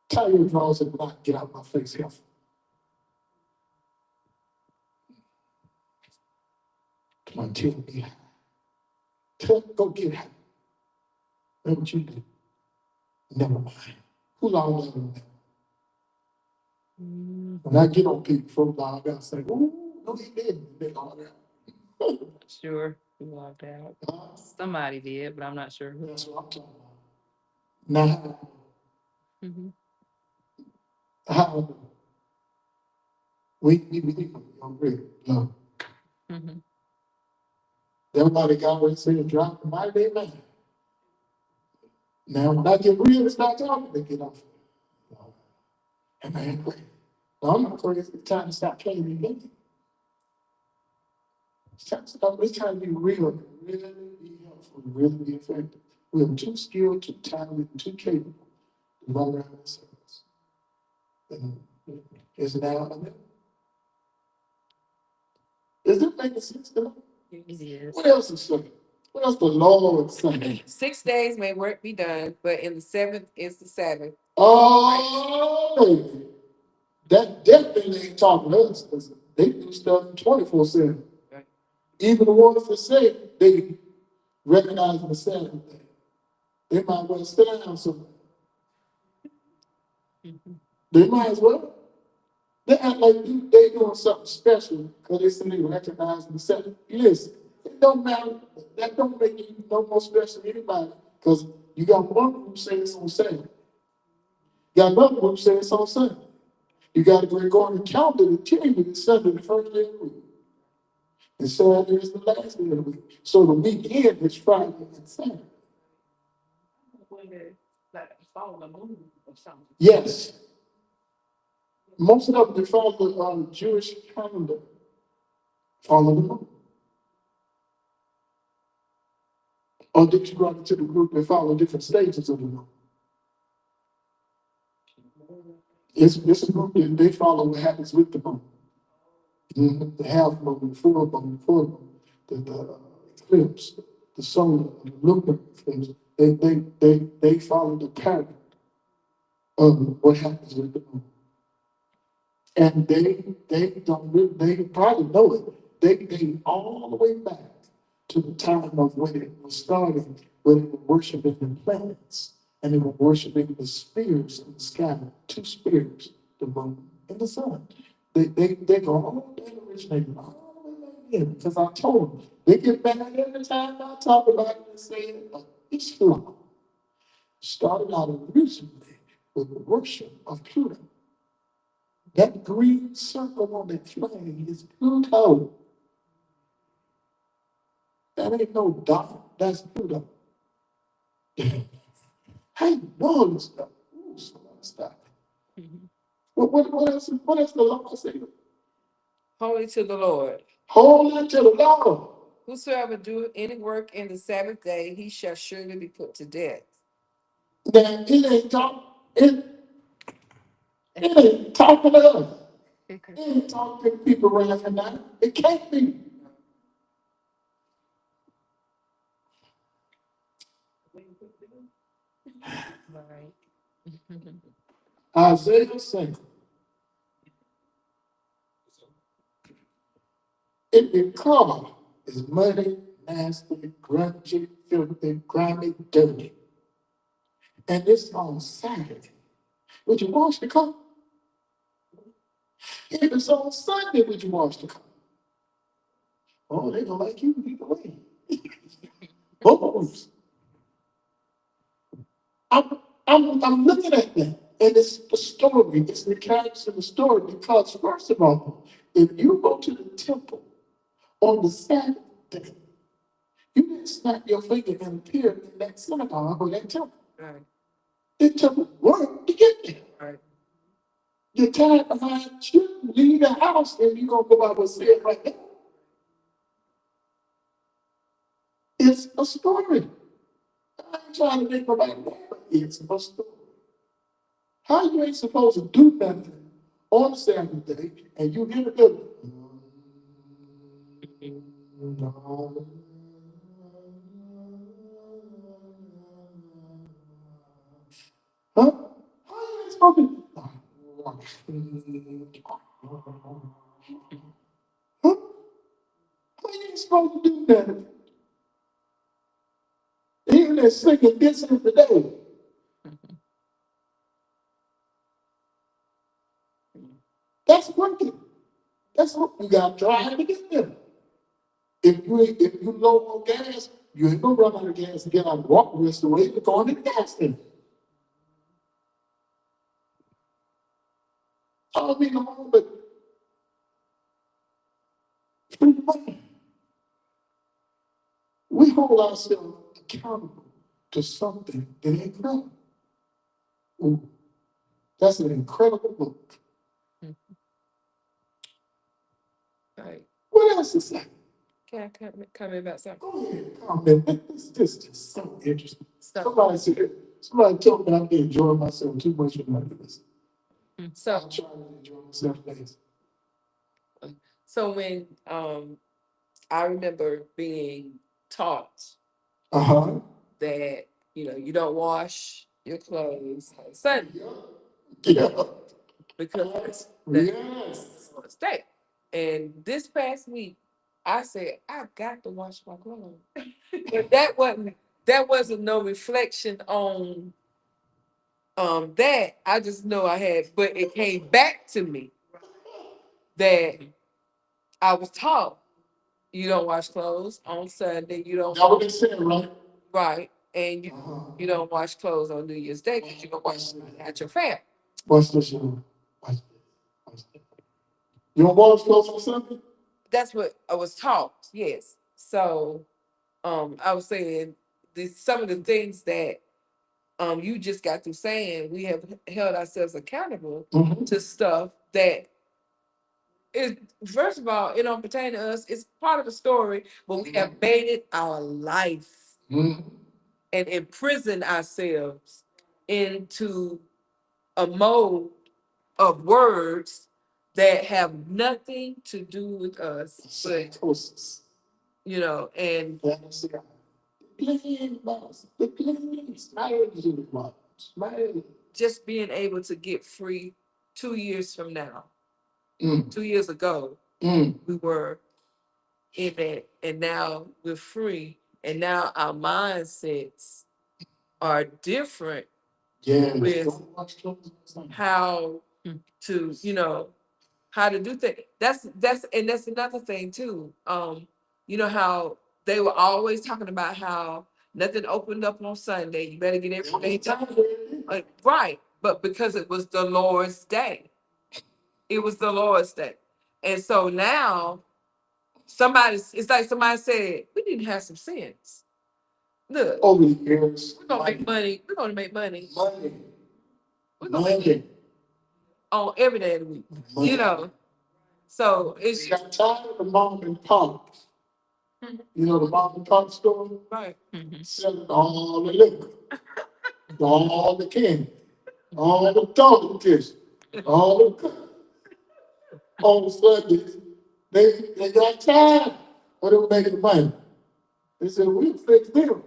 Tie your drawers and not get out of my face here. Come on, tell me how. Go get it. That's what you do. Never mind. Who long never mind? When I get on people from log out, say, oh, no, he didn't. They log out. Sure, we logged out. Somebody did, but I'm not sure who. That's what I'm talking about. Now, Mhm. how we agree. No. Mhm. That's why they always say drop the mighty day man. Now when I get real and start talking, they get off. And man, pray. No, I'm not crazy. It's time to stop playing the game. It's time to be real, really be helpful, really be effective. We're too skilled, too talented, too capable to run around ourselves. And it's now and then. Is it making sense to you? Yes. What else is saying? What else the Lord saying? 6 days may work be done, but in the seventh is the Sabbath. Oh, baby. That definitely ain't talking to us, 'cause they do stuff 24/7. Right. Even the ones that say they recognize the Sabbath day, they might well sit down somewhere. They might as well. They act like they doing something special because they say they recognize the Sabbath. Listen, it don't matter. That don't make you no more special than anybody, because you got one group saying it's on Saturday. You got another group saying it's on Sunday. You got a Gregorian calendar to tell you it's Sunday the first day of the week. And Saturday is the last day of the week. So the weekend is Friday and Saturday. When they, like, follow the moon or something. Yes. Most of them, they follow the Jewish calendar. Follow the moon. Or did you run into the group that follow different stages of the moon? It's a group that they follow what happens with the moon. The half moon, the full moon, the eclipse, the solar, the lunar eclipse. They follow the pattern of what happens with the moon. And they don't really, they probably know it. They date all the way back to the time of when it was started, when they were worshiping the planets and they were worshiping the spheres in the sky, two spheres, the moon and the sun. They go all that originated all the way back in, because I told them they get mad every time I talk about it and say Islam started out originally with the worship of Pluto. That green circle on that flag is Pluto. That ain't no dot. That's Pluto. Hey, know this stuff. Ooh, some other stuff. What else the Lord say? Holy to the Lord. Holy to the Lord. Whosoever doeth any work in the Sabbath day, he shall surely be put to death. Now, it ain't talking to us. It ain't talking to people right now. It can't be. Right. Isaiah said, if your car is muddy, nasty, grungy, filthy, grimy, dirty, and it's on Saturday, would you wash the car? If it's on Sunday, would you wash the car? Oh, they don't like you either way. Both. I'm looking at that, and it's the story, it's the characters of the story, because first of all, if you go to the temple on the Sabbath day, you didn't snap your finger and appear in that synagogue or that temple. Right. It took work to get there. Right. You're tired behind you leave the house and you're gonna go out and say it right there. It's a story. I ain't trying to make nobody mad, but it's a story. How you ain't supposed to do nothing on Sabbath day and you in the building? Huh? How you ain't supposed to? Huh? How you ain't supposed to do that? Even they're singing this is the day. That's working. That's what you got to drive to get there. If you low on gas, you ain't gonna run out of gas and get out and walk the rest of the way. You're going to the gas station. I don't mean no more, but free money. hold ourselves accountable to something that ain't incredible. Ooh, that's an incredible book. Right. What else is that? Can I comment about something? Go ahead, comment. This is just so interesting. So, Somebody told me I'm enjoying myself too much with my this. so, I'm trying to enjoy myself less. so when I remember being taught Uh-huh. that you don't wash your clothes on Sunday Yeah. because Yes. that's state. And this past week, I said I've got to wash my clothes. But that wasn't no reflection on that. I just know I had, but it came back to me that I was taught you don't wash clothes on Sunday. You don't That what they said, right? right, and Uh-huh. you don't wash clothes on New Year's Day because you don't wash them at your family. Watch this, you. Watch this. Watch this. You don't wash clothes for Sunday? That's what I was taught. Yes. So, I was saying some of the things that you just got through saying. We have held ourselves accountable Mm-hmm. to stuff that is, first of all, it don't pertain to us. It's part of the story, but we have made it our life Mm-hmm. and imprisoned ourselves into a mode of words that have nothing to do with us, but Psychosis. and That's it. Plain boss. The plain smile, boss. Smile. just being able to get free 2 years from now. Mm. 2 years ago, Mm. we were in it, and now we're free, and now our mindsets are different Yeah. with Don't watch clothes for Sunday. how to how to do things. That's another thing too. How they were always talking about how nothing opened up on Sunday. You better get everything done. Right. But because it was the Lord's day. It was the Lord's day. And so now it's like somebody said, we need to have some sense. Look, Over the years. we're gonna make money. We're gonna make money. Money. We're gonna make Money. on every day of the week. Money. So it's They got tired of the mom and pop. You know the mom and pop store? right. Selling all the liquor, all the candy, all the dog kiss, all the on Sundays. They got tired of them making money. They said, we'll fix them.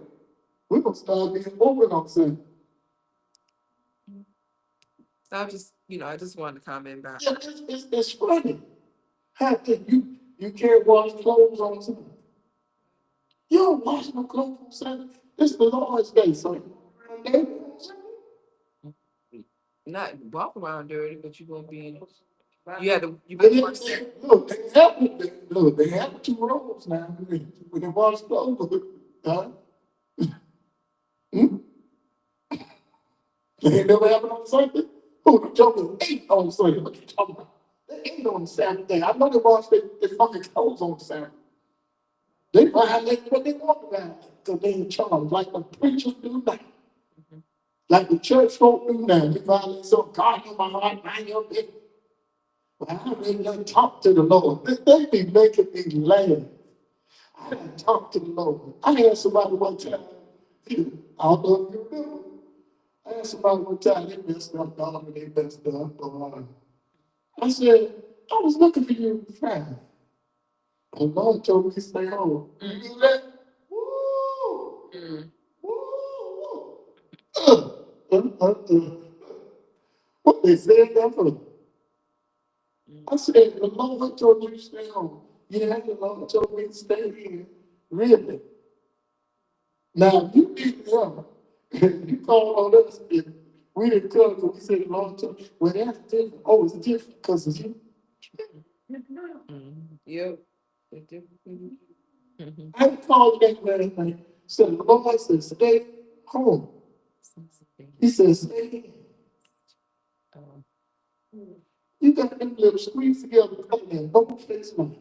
We're gonna start being open on Sunday. So I just wanted to comment about. Yeah, it's funny. How can you can't wash clothes on Sunday? You don't wash no clothes on Sunday. This is the Lord's day, so Not walk around dirty, but you're gonna be. You But better watch look, they have two roles now. When they wash clothes, huh? Hmm? They ain't never happened on Sunday. Who the jokers ate on Sunday? What you talking about? They ate on Saturday. I know they wash their fucking clothes on Saturday. They violate what they want to violate because they in charge, like the preachers do now. Like the church folk do now. They violate so God in my heart, mind your business. Well, I really done talk to the Lord. They be making me laugh. I done talk to the Lord. I had somebody one time, I don't know if you remember. I had somebody one time, they messed up, dog, and they messed up. I said, I was looking for you Friday. And the Lord told me to stay home. You do that? Woo! Woo! What they said that for? I said, the Lord told you to stay home. Yeah, the Lord told me to stay here. Really? Now, you didn't know. You called on us. And we didn't come because we said the Lord told you. Well, that's different. Oh, it's different because it's you. Yep. I called that man and said, the Lord said, stay home. He said, stay here. You got them little squeeze together, come in, don't face me.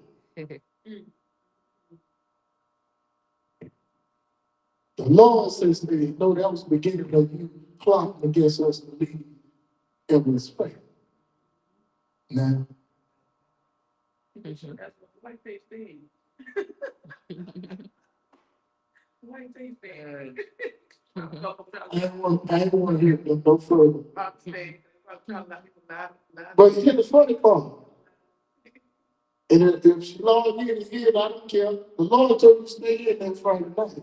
The Lord says to me, no, that was the beginning of you plotting against us to leave Evelyn's faith. Now, That's what white face thing. White face thing. I ain't want to hear them no further. But But here's the funny part. And if she log in again, I don't care. The Lord told you to stay in that Friday night.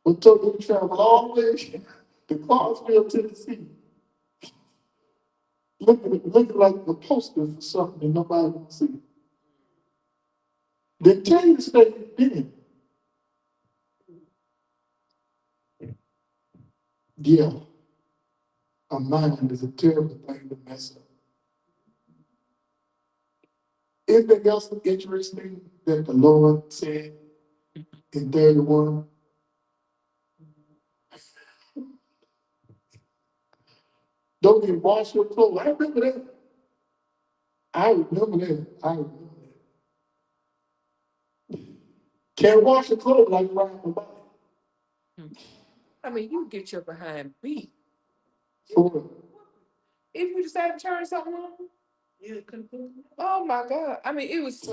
But told you to travel all the way to Clarksville, Tennessee. Looking like a poster for something that nobody wants to see. They tell you to stay in. Yeah, a mind is a terrible thing to mess up. Anything else interesting that the Lord said in 31? Don't even wash your clothes. I remember that. I remember that. Can't wash your clothes like riding a bike. I mean, you get your behind beat. For real. If you decide to turn something on, oh my God. I mean, it was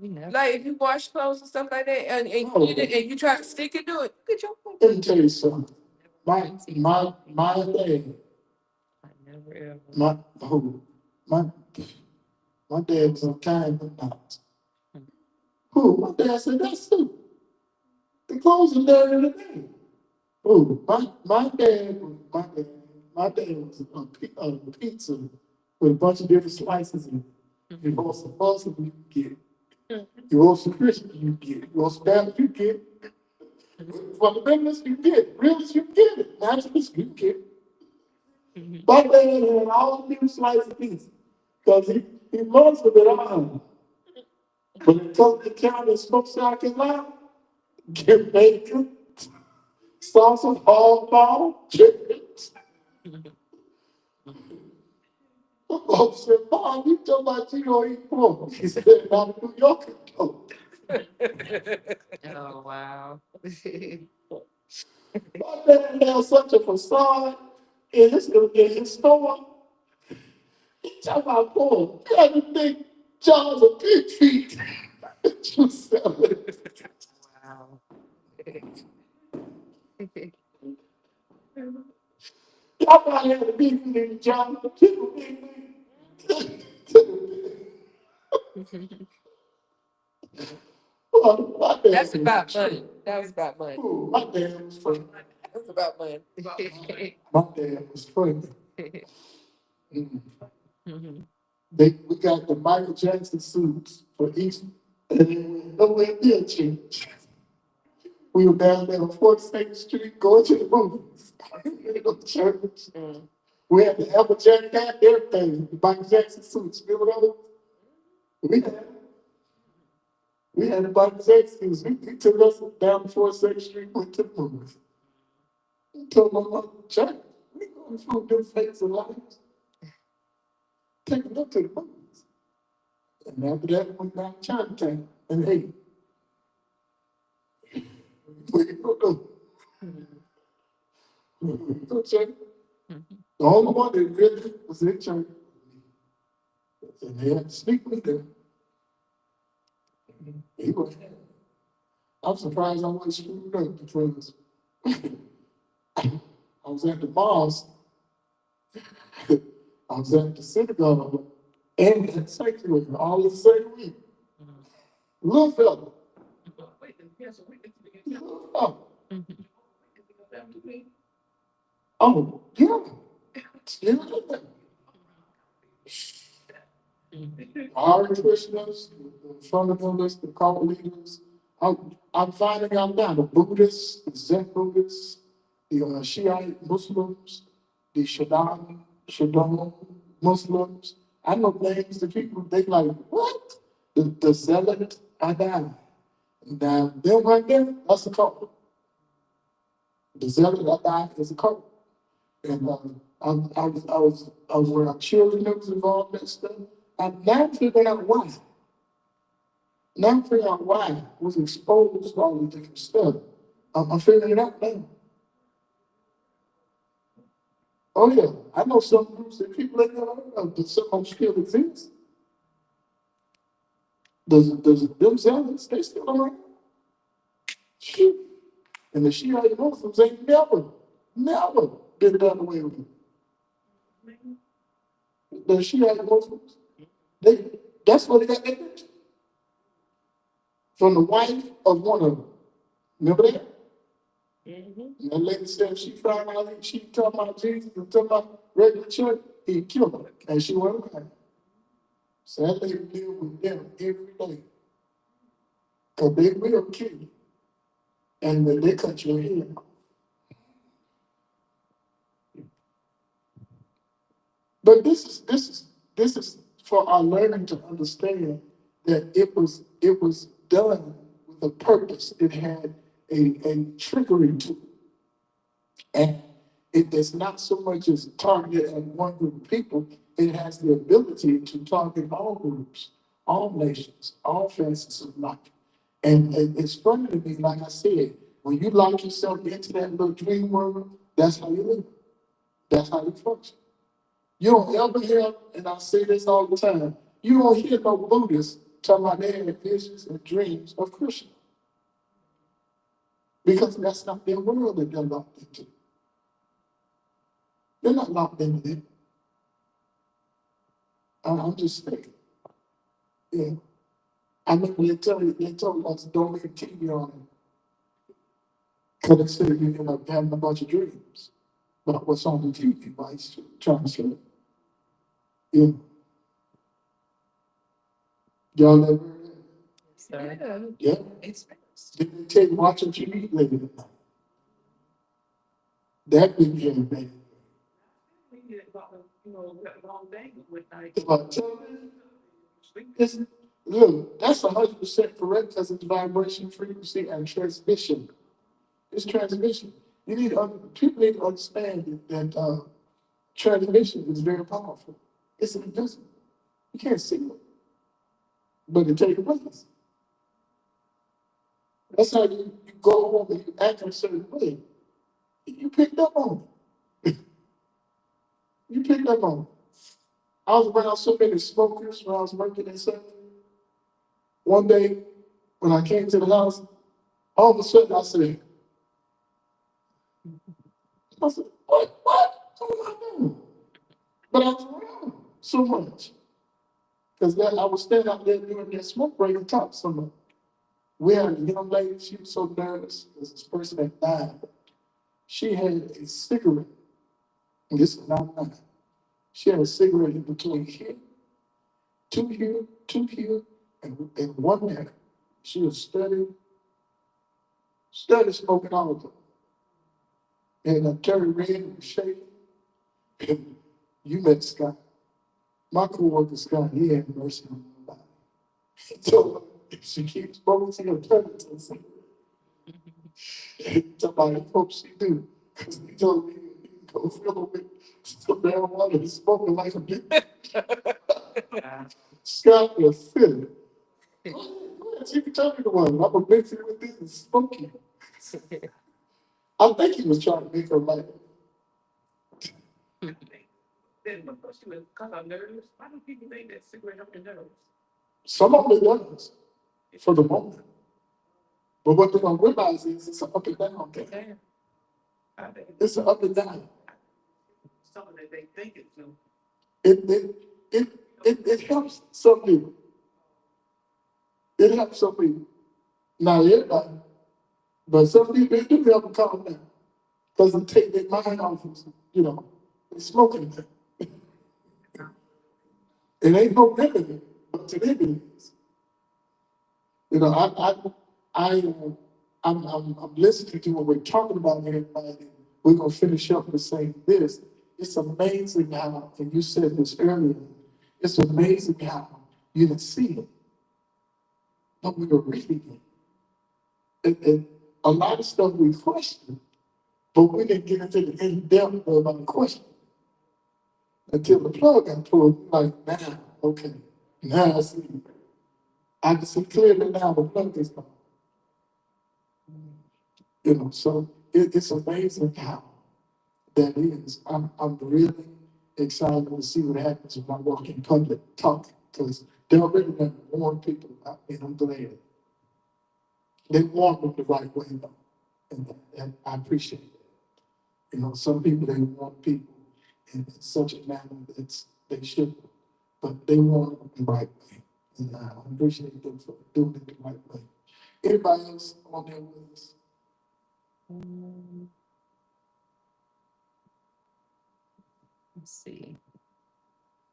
We never. like if you wash clothes and stuff like that, and you try to stick and do it, get your Let me tell you something. My dad, I never ever. my dad was unkind but not. Who? My dad said, that's stupid. The clothes are dirty today. Oh, my dad was a pizza with a bunch of different slices in it. You want some mustard, you can get it. You want some crispy, you get it. You want some balanced, you get it. Fundamentals, you get it. Realist, you get it. Naturalist, you get it. My dad had all the different slices of pizza because he mustered it on. But it comes to count and smoke sock and loud, get bacon, sauce of hog ball, chicken. Oh, said, Mom, you talking about you don't eat pork. He said, not in New York, you don't. Oh, wow. My dad had such a facade in his store. He talking about pork. You had to think John's a pig feet. You sell it. Wow. Y'all probably had a big feet in John. People big feet. Well, my dad That's was about true. money. That was about money. Ooh, my dad was funny. That's about money. My dad was funny. Mm. Mhm. We got the Michael Jackson suits for each, and they went nowhere near church. We were down there on 42nd Street going to the movies. We go to church. Mm. We had the Applejack hat, everything, the Michael Jackson suits. Remember those? We had the Michael Jackson suits. He took us down 42nd Street, went to the movies. He told my mother, church, we going through them fakes of lives. Take a look to the movies. And after that, we went down to Chinatown and ate. We go to church. The only one that really was in church, and they had to sneak me there. He was. I'm surprised I wasn't screwed up because I was at the mosque, I was at the synagogue, and at sanctuary all in the same week. Little fella. Little fella. Oh, yeah. Still in there. Our Christians, the fundamentalists, the cult leaders. I'm finding out now the Buddhists, the Zen Buddhists, the Shiite Muslims, the Shaddam Muslims. I know names that people think like, what? The Zealot Adhan. Now, them right there, that's a cult. The Zealot Adhan is a cult. And I was around children that was involved in that stuff. I'm now figuring out why. Now figuring out why was exposed to all the different stuff. I'm figuring it out now. Oh yeah, I know some groups that people ain't never heard of, but some of them still exist. Does them zealots, they still around? Shoot. And the Shiite Muslims ain't never been done away with. The Shiite Muslims, that's what they got their picture. From the wife of one of them. Remember that? And that lady said she found out she talking about Jesus and talking about regular church, he killed her. And she went back. So that lady lived with them every day. Because they will kill you. And when they cut your head off. But this is for our learning to understand that it was done with a purpose. It had a triggering to it. And it does not so much as target at one group of people, it has the ability to target all groups, all nations, all facets of life. And it's funny to me, like I said, when you lock yourself into that little dream world, that's how you live. That's how you function. You don't ever hear, and I say this all the time, you don't hear no Buddhists talking about they had visions and dreams of Krishna. Because that's not their world that they're locked into. They're not locked into it. I'm just saying. Yeah. I mean, they told us don't leave TV on it. Because they said you end up having a bunch of dreams about what's on the TV while he's trying to sleep. Yeah. Y'all ever heard that? So, Yeah. It's Did they tell you watching TV late at night? That didn't get bad. We get about, that long day with night. It's about television. It's, look, that's 100% correct because it's vibration, frequency, and transmission. It's transmission. People need to understand that transmission is very powerful. It's invisible. You can't see it, but it takes place. That's how you go home and you act in a certain way. You picked up on it. You picked up on it. I was around so many smokers when I was working in something. One day, when I came to the house, all of a sudden I said, what? What am I doing? But I was around so much. Because I was standing out there doing that smoke break and talk to someone. We had a young lady, she was so nervous because this person had died. She had a cigarette, and this is not mine. She had a cigarette in between here, two here, and one there. She was study smoking all of them. And I turned red and was shaking. And you met Scott. My co-worker Scott, he had mercy on my body. He told her if she keeps smoking, she's gonna turn into a cigarette. Somebody hope she do. Because he told me he go fill her with some marijuana and smoking like a bitch. Scott was silly. Go ahead, she can tell me the one. I'm gonna mix it with this and smoke it. I think he was trying to make her like it. Then because she was cause of nerves, why do people think that cigarette help your nerves? Some of it does for the moment. But what they don't realize is it's an up and down thing. Damn. I think It's an up and down. something that they think it's new. It helps some people. It helps some people. Not everybody. But some people it do help them calm down. Because it take their mind off of, smoking thing. It ain't no remedy, but to them it is. You know, I'm listening to what we're talking about here tonight, and we're gonna finish up with saying this. It's amazing how, and you said this earlier, it's amazing how you didn't see it, but we were reading it. And a lot of stuff we question, but we didn't get into the in-depth of our question until the plug got pulled. Like, now, okay, now I see. I can see clearly now the plug is gone. You know, so it's amazing how that is. I'm really excited to see what happens when I walk in public talking, because they're already going to warn people about me, and I'm glad. They warn them the right way, though. And I appreciate it. You know, some people, they warn people in such a manner that they shouldn't, but they warn them the right way. And I appreciate them for doing it the right way. Anybody else on there with us? Let's see.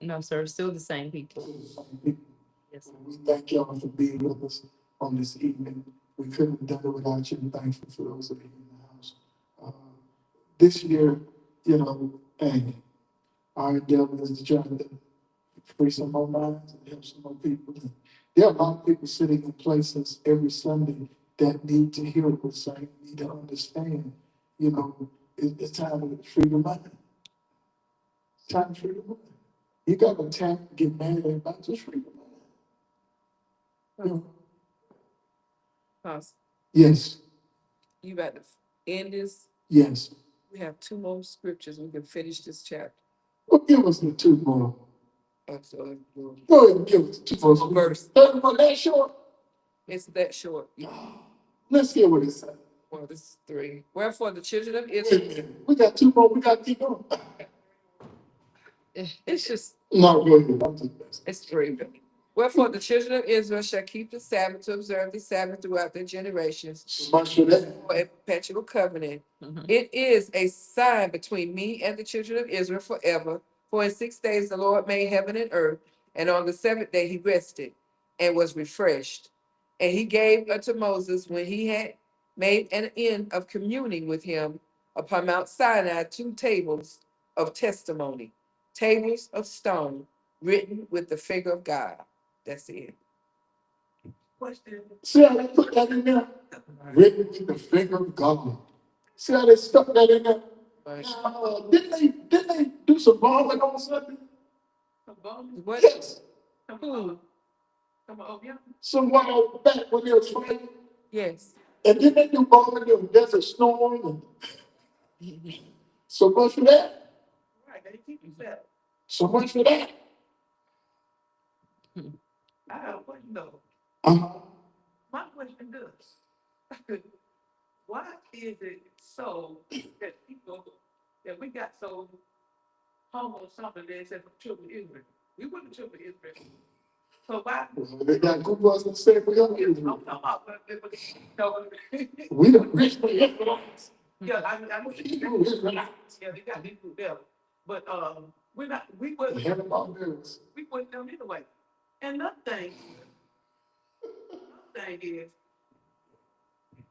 No, sir, still the same people. Some people. Yes. We thank y'all for being with us on this evening. We couldn't have done it without you. And thankful for those of you in the house. This year, you know, hey, our endeavor is to try to free some more minds and help some more people. And there are a lot of people sitting in places every Sunday that need to hear what we're saying, need to understand, you know, it's time to free your mind. It's time to free your mind. You got to time to get mad at about just free your mind. You know? Cause Yes, you about to end this. yes. We have 2 more scriptures. We can finish this chapter. Well, give us the two more. So Go ahead and give us the two more. verse. 31 that short? It's that short. Let's hear what it says. Well, this is 3. Wherefore the children of Wait a Israel. minute. We got two more. We got to keep going. It's just, No, go ahead. I'm just messing. it's 3. Wherefore the children of Israel shall keep the Sabbath to observe the Sabbath throughout their generations So much for that. for a perpetual covenant. Mhm. It is a sign between me and the children of Israel forever. For in 6 days the Lord made heaven and earth, and on the 7th day he rested and was refreshed. And he gave unto Moses, when he had made an end of communing with him upon Mount Sinai, 2 tables of testimony, tables of stone, written with the finger of God. That's it. Question. See how they put that in there? Written with the finger of God. See how they stuck that in there? Right. Now, didn't they do some bowling on Sunday? What? Yes. Who? Some while back when they was fighting. Yes. And then they do bowling in the desert storm. And so much for that. Right, they keep you set. So much for that. I have a question though. Uh-huh. My question does. Why is it so that people, that we got so hung on something that said from children of Israel? We weren't the children of Israel. So why? They got Google's and say we are I'm Israel. talking about, but it was, no. We the original Israelites. Yeah, I know. Hebrew Israelites. Yeah, they got people there. But, we're not, we The wasn't, head of our bills. we wasn't them anyway. And another thing is,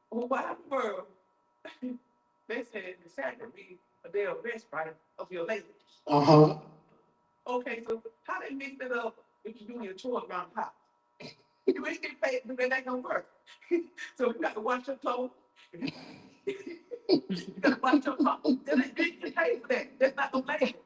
well, why the world, they said the Sabbath be a day of rest, right, of your labor. Uh-huh. Okay, so how they mix it up if you doing your chores around the house? You ain't getting paid, that ain't gonna work. So you got to wash your clothes. You gotta wash your clothes. That ain't getting paid for that. That's not no labor.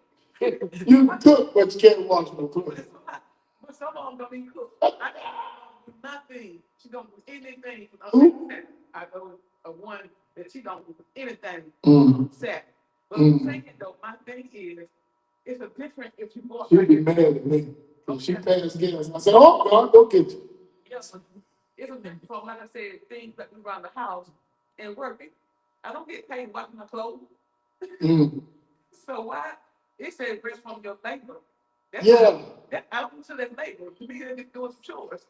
You cook, but you can't wash no But clothes. it's a lot. But some of them don't even cook. I don't do nothing. She don't do anything. Who? I know a one that she don't do anything Mm. set. But Mm. I'm saying though, my thing is, it's a different if you go up She'd like be this. mad at me. If she passed gas, I said, oh, God, go get you. Yes, it's a different from, like I said, things that we around the house and working. I don't get paid washing my clothes. Mm. So why? It says rest from your labor. That's Yeah. that out to that labor. To be there doing some chores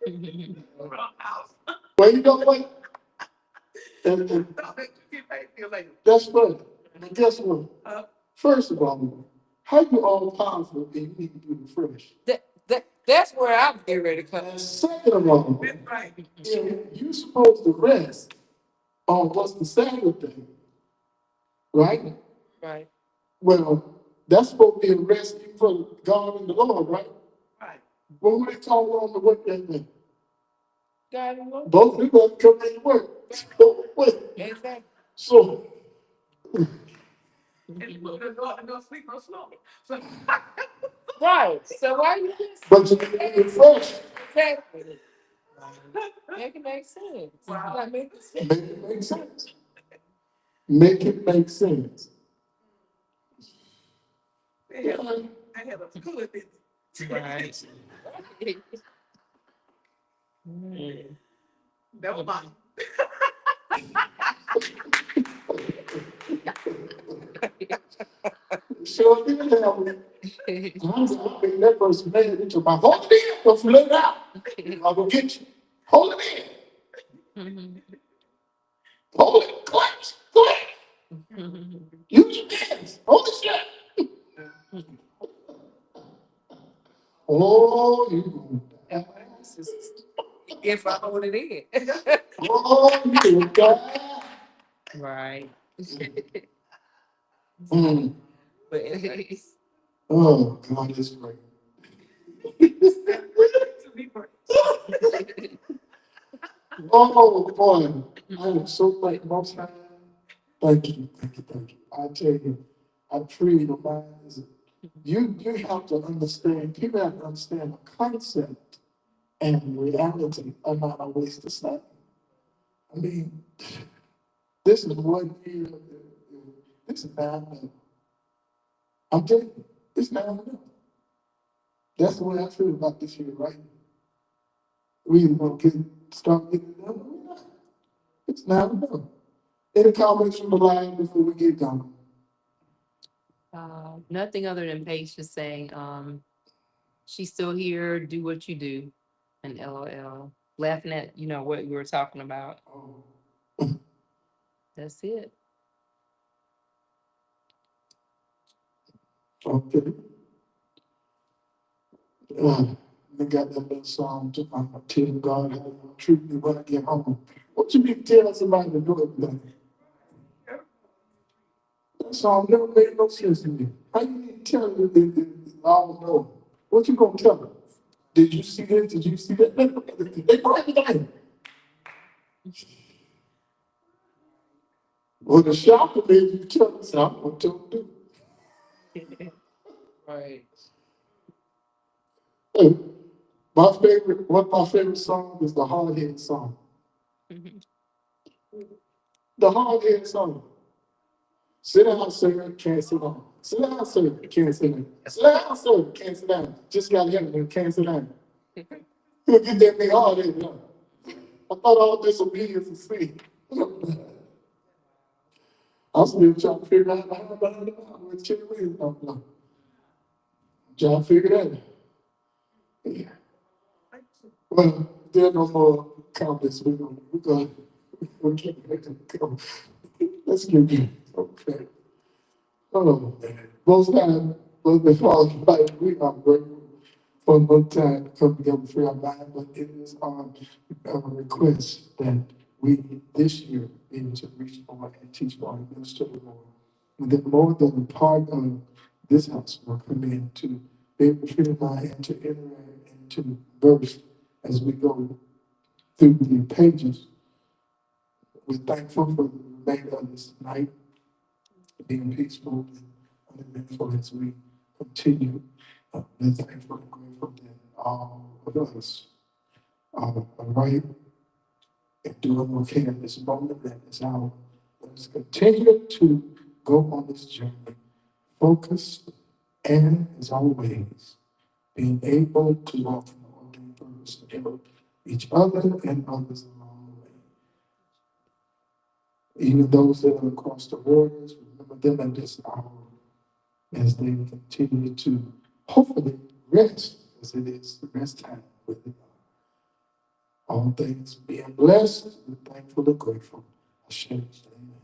around the house. Well, you know what? And Don't let you get paid for your labor. that's funny. But guess what? Uh, First of all, how you all powerful and you need to be refreshed? That's where I'm getting ready to come. And second of all, that's right. if you're supposed to rest on what's the Sabbath day, right? Right. Well, that's supposed to be a rest for God and the Lord, right? Right. Well, when they call on to work that day, God and Lord. both of them come in to work. So, wait. Exactly. So, And you put the daughter to go sleep no slow. So Right. So why you just but you can be refreshed. exactly? Make it make sense. Wow. Like, make it sense. Make it make sense. Make it make sense. They had a good business. Right. Mm. That was mine. Sure did have it. I've been that person made it into my hold it in, don't let it out. I'll go get you. Hold it in. Hold it, collapse, collapse. Use your hands. Hold it shut. Oh, you. If I hold it in. Oh, you die. Right. Mm. But anyways. Oh, God is great. To be praised. Oh, boy. I am so thankful. Most High. Thank you, thank you, thank you. I tell you, I pray the mind is you have to understand, people have to understand the concept and reality are not always the same. I mean, this is 1 year, this is 9 months. I'm telling you, it's 9 months. That's the way I feel about this year, right? We either gonna start getting it done or we're not. It's 9 months. Any comments from the line before we get going? Nothing other than Paige just saying, she's still here, do what you do, and LOL. Laughing at, what you were talking about. Oh, That's it. okay. They got that little song to tell God how you treat me when I get home. What you mean tell somebody to do everything? That song never made no sense to me. How you need to tell them that I don't know? What you gonna tell them? Did you see this? Did you see that? They know everything. Well, the shopper made you tell them, so I'm gonna tell them to do. Right. Hey, one of my favorite songs is the Hard Head song. The Hard Head song. Sit down, sir, can't sit down. Sit down, sir, can't sit down. Sit down, sir, can't sit down. Just got here, can't sit down. You'll get that thing hard headed. I thought all disobedience is sin. I'm still trying to figure out how behind the mountain with Cherry Williams. I'm trying to figure that out. Yeah. Well, there are no more comments. We're getting ready to go. Let's get it. Okay. Oh, man. Most times, before we are grateful for one time to come together for our mind, but it is our request that we this year be able to reach more and teach more and minister more. And that more than a part of this house will come in to be able to feel mind and to interact and to verse as we go through the pages. We're thankful for the remainder of this night, being peaceful and uneventful as we continue. We're thankful and grateful that all of us are right and doing okay in this moment and this hour. Let us continue to go on this journey, focused and, as always, being able to walk in the ordained purpose to help each other and others along the way. Even those that are across the waters, remember them at this hour as they continue to hopefully rest, as it is the rest time with the all things being blessed, we're thankful and grateful. Hashem. Amen.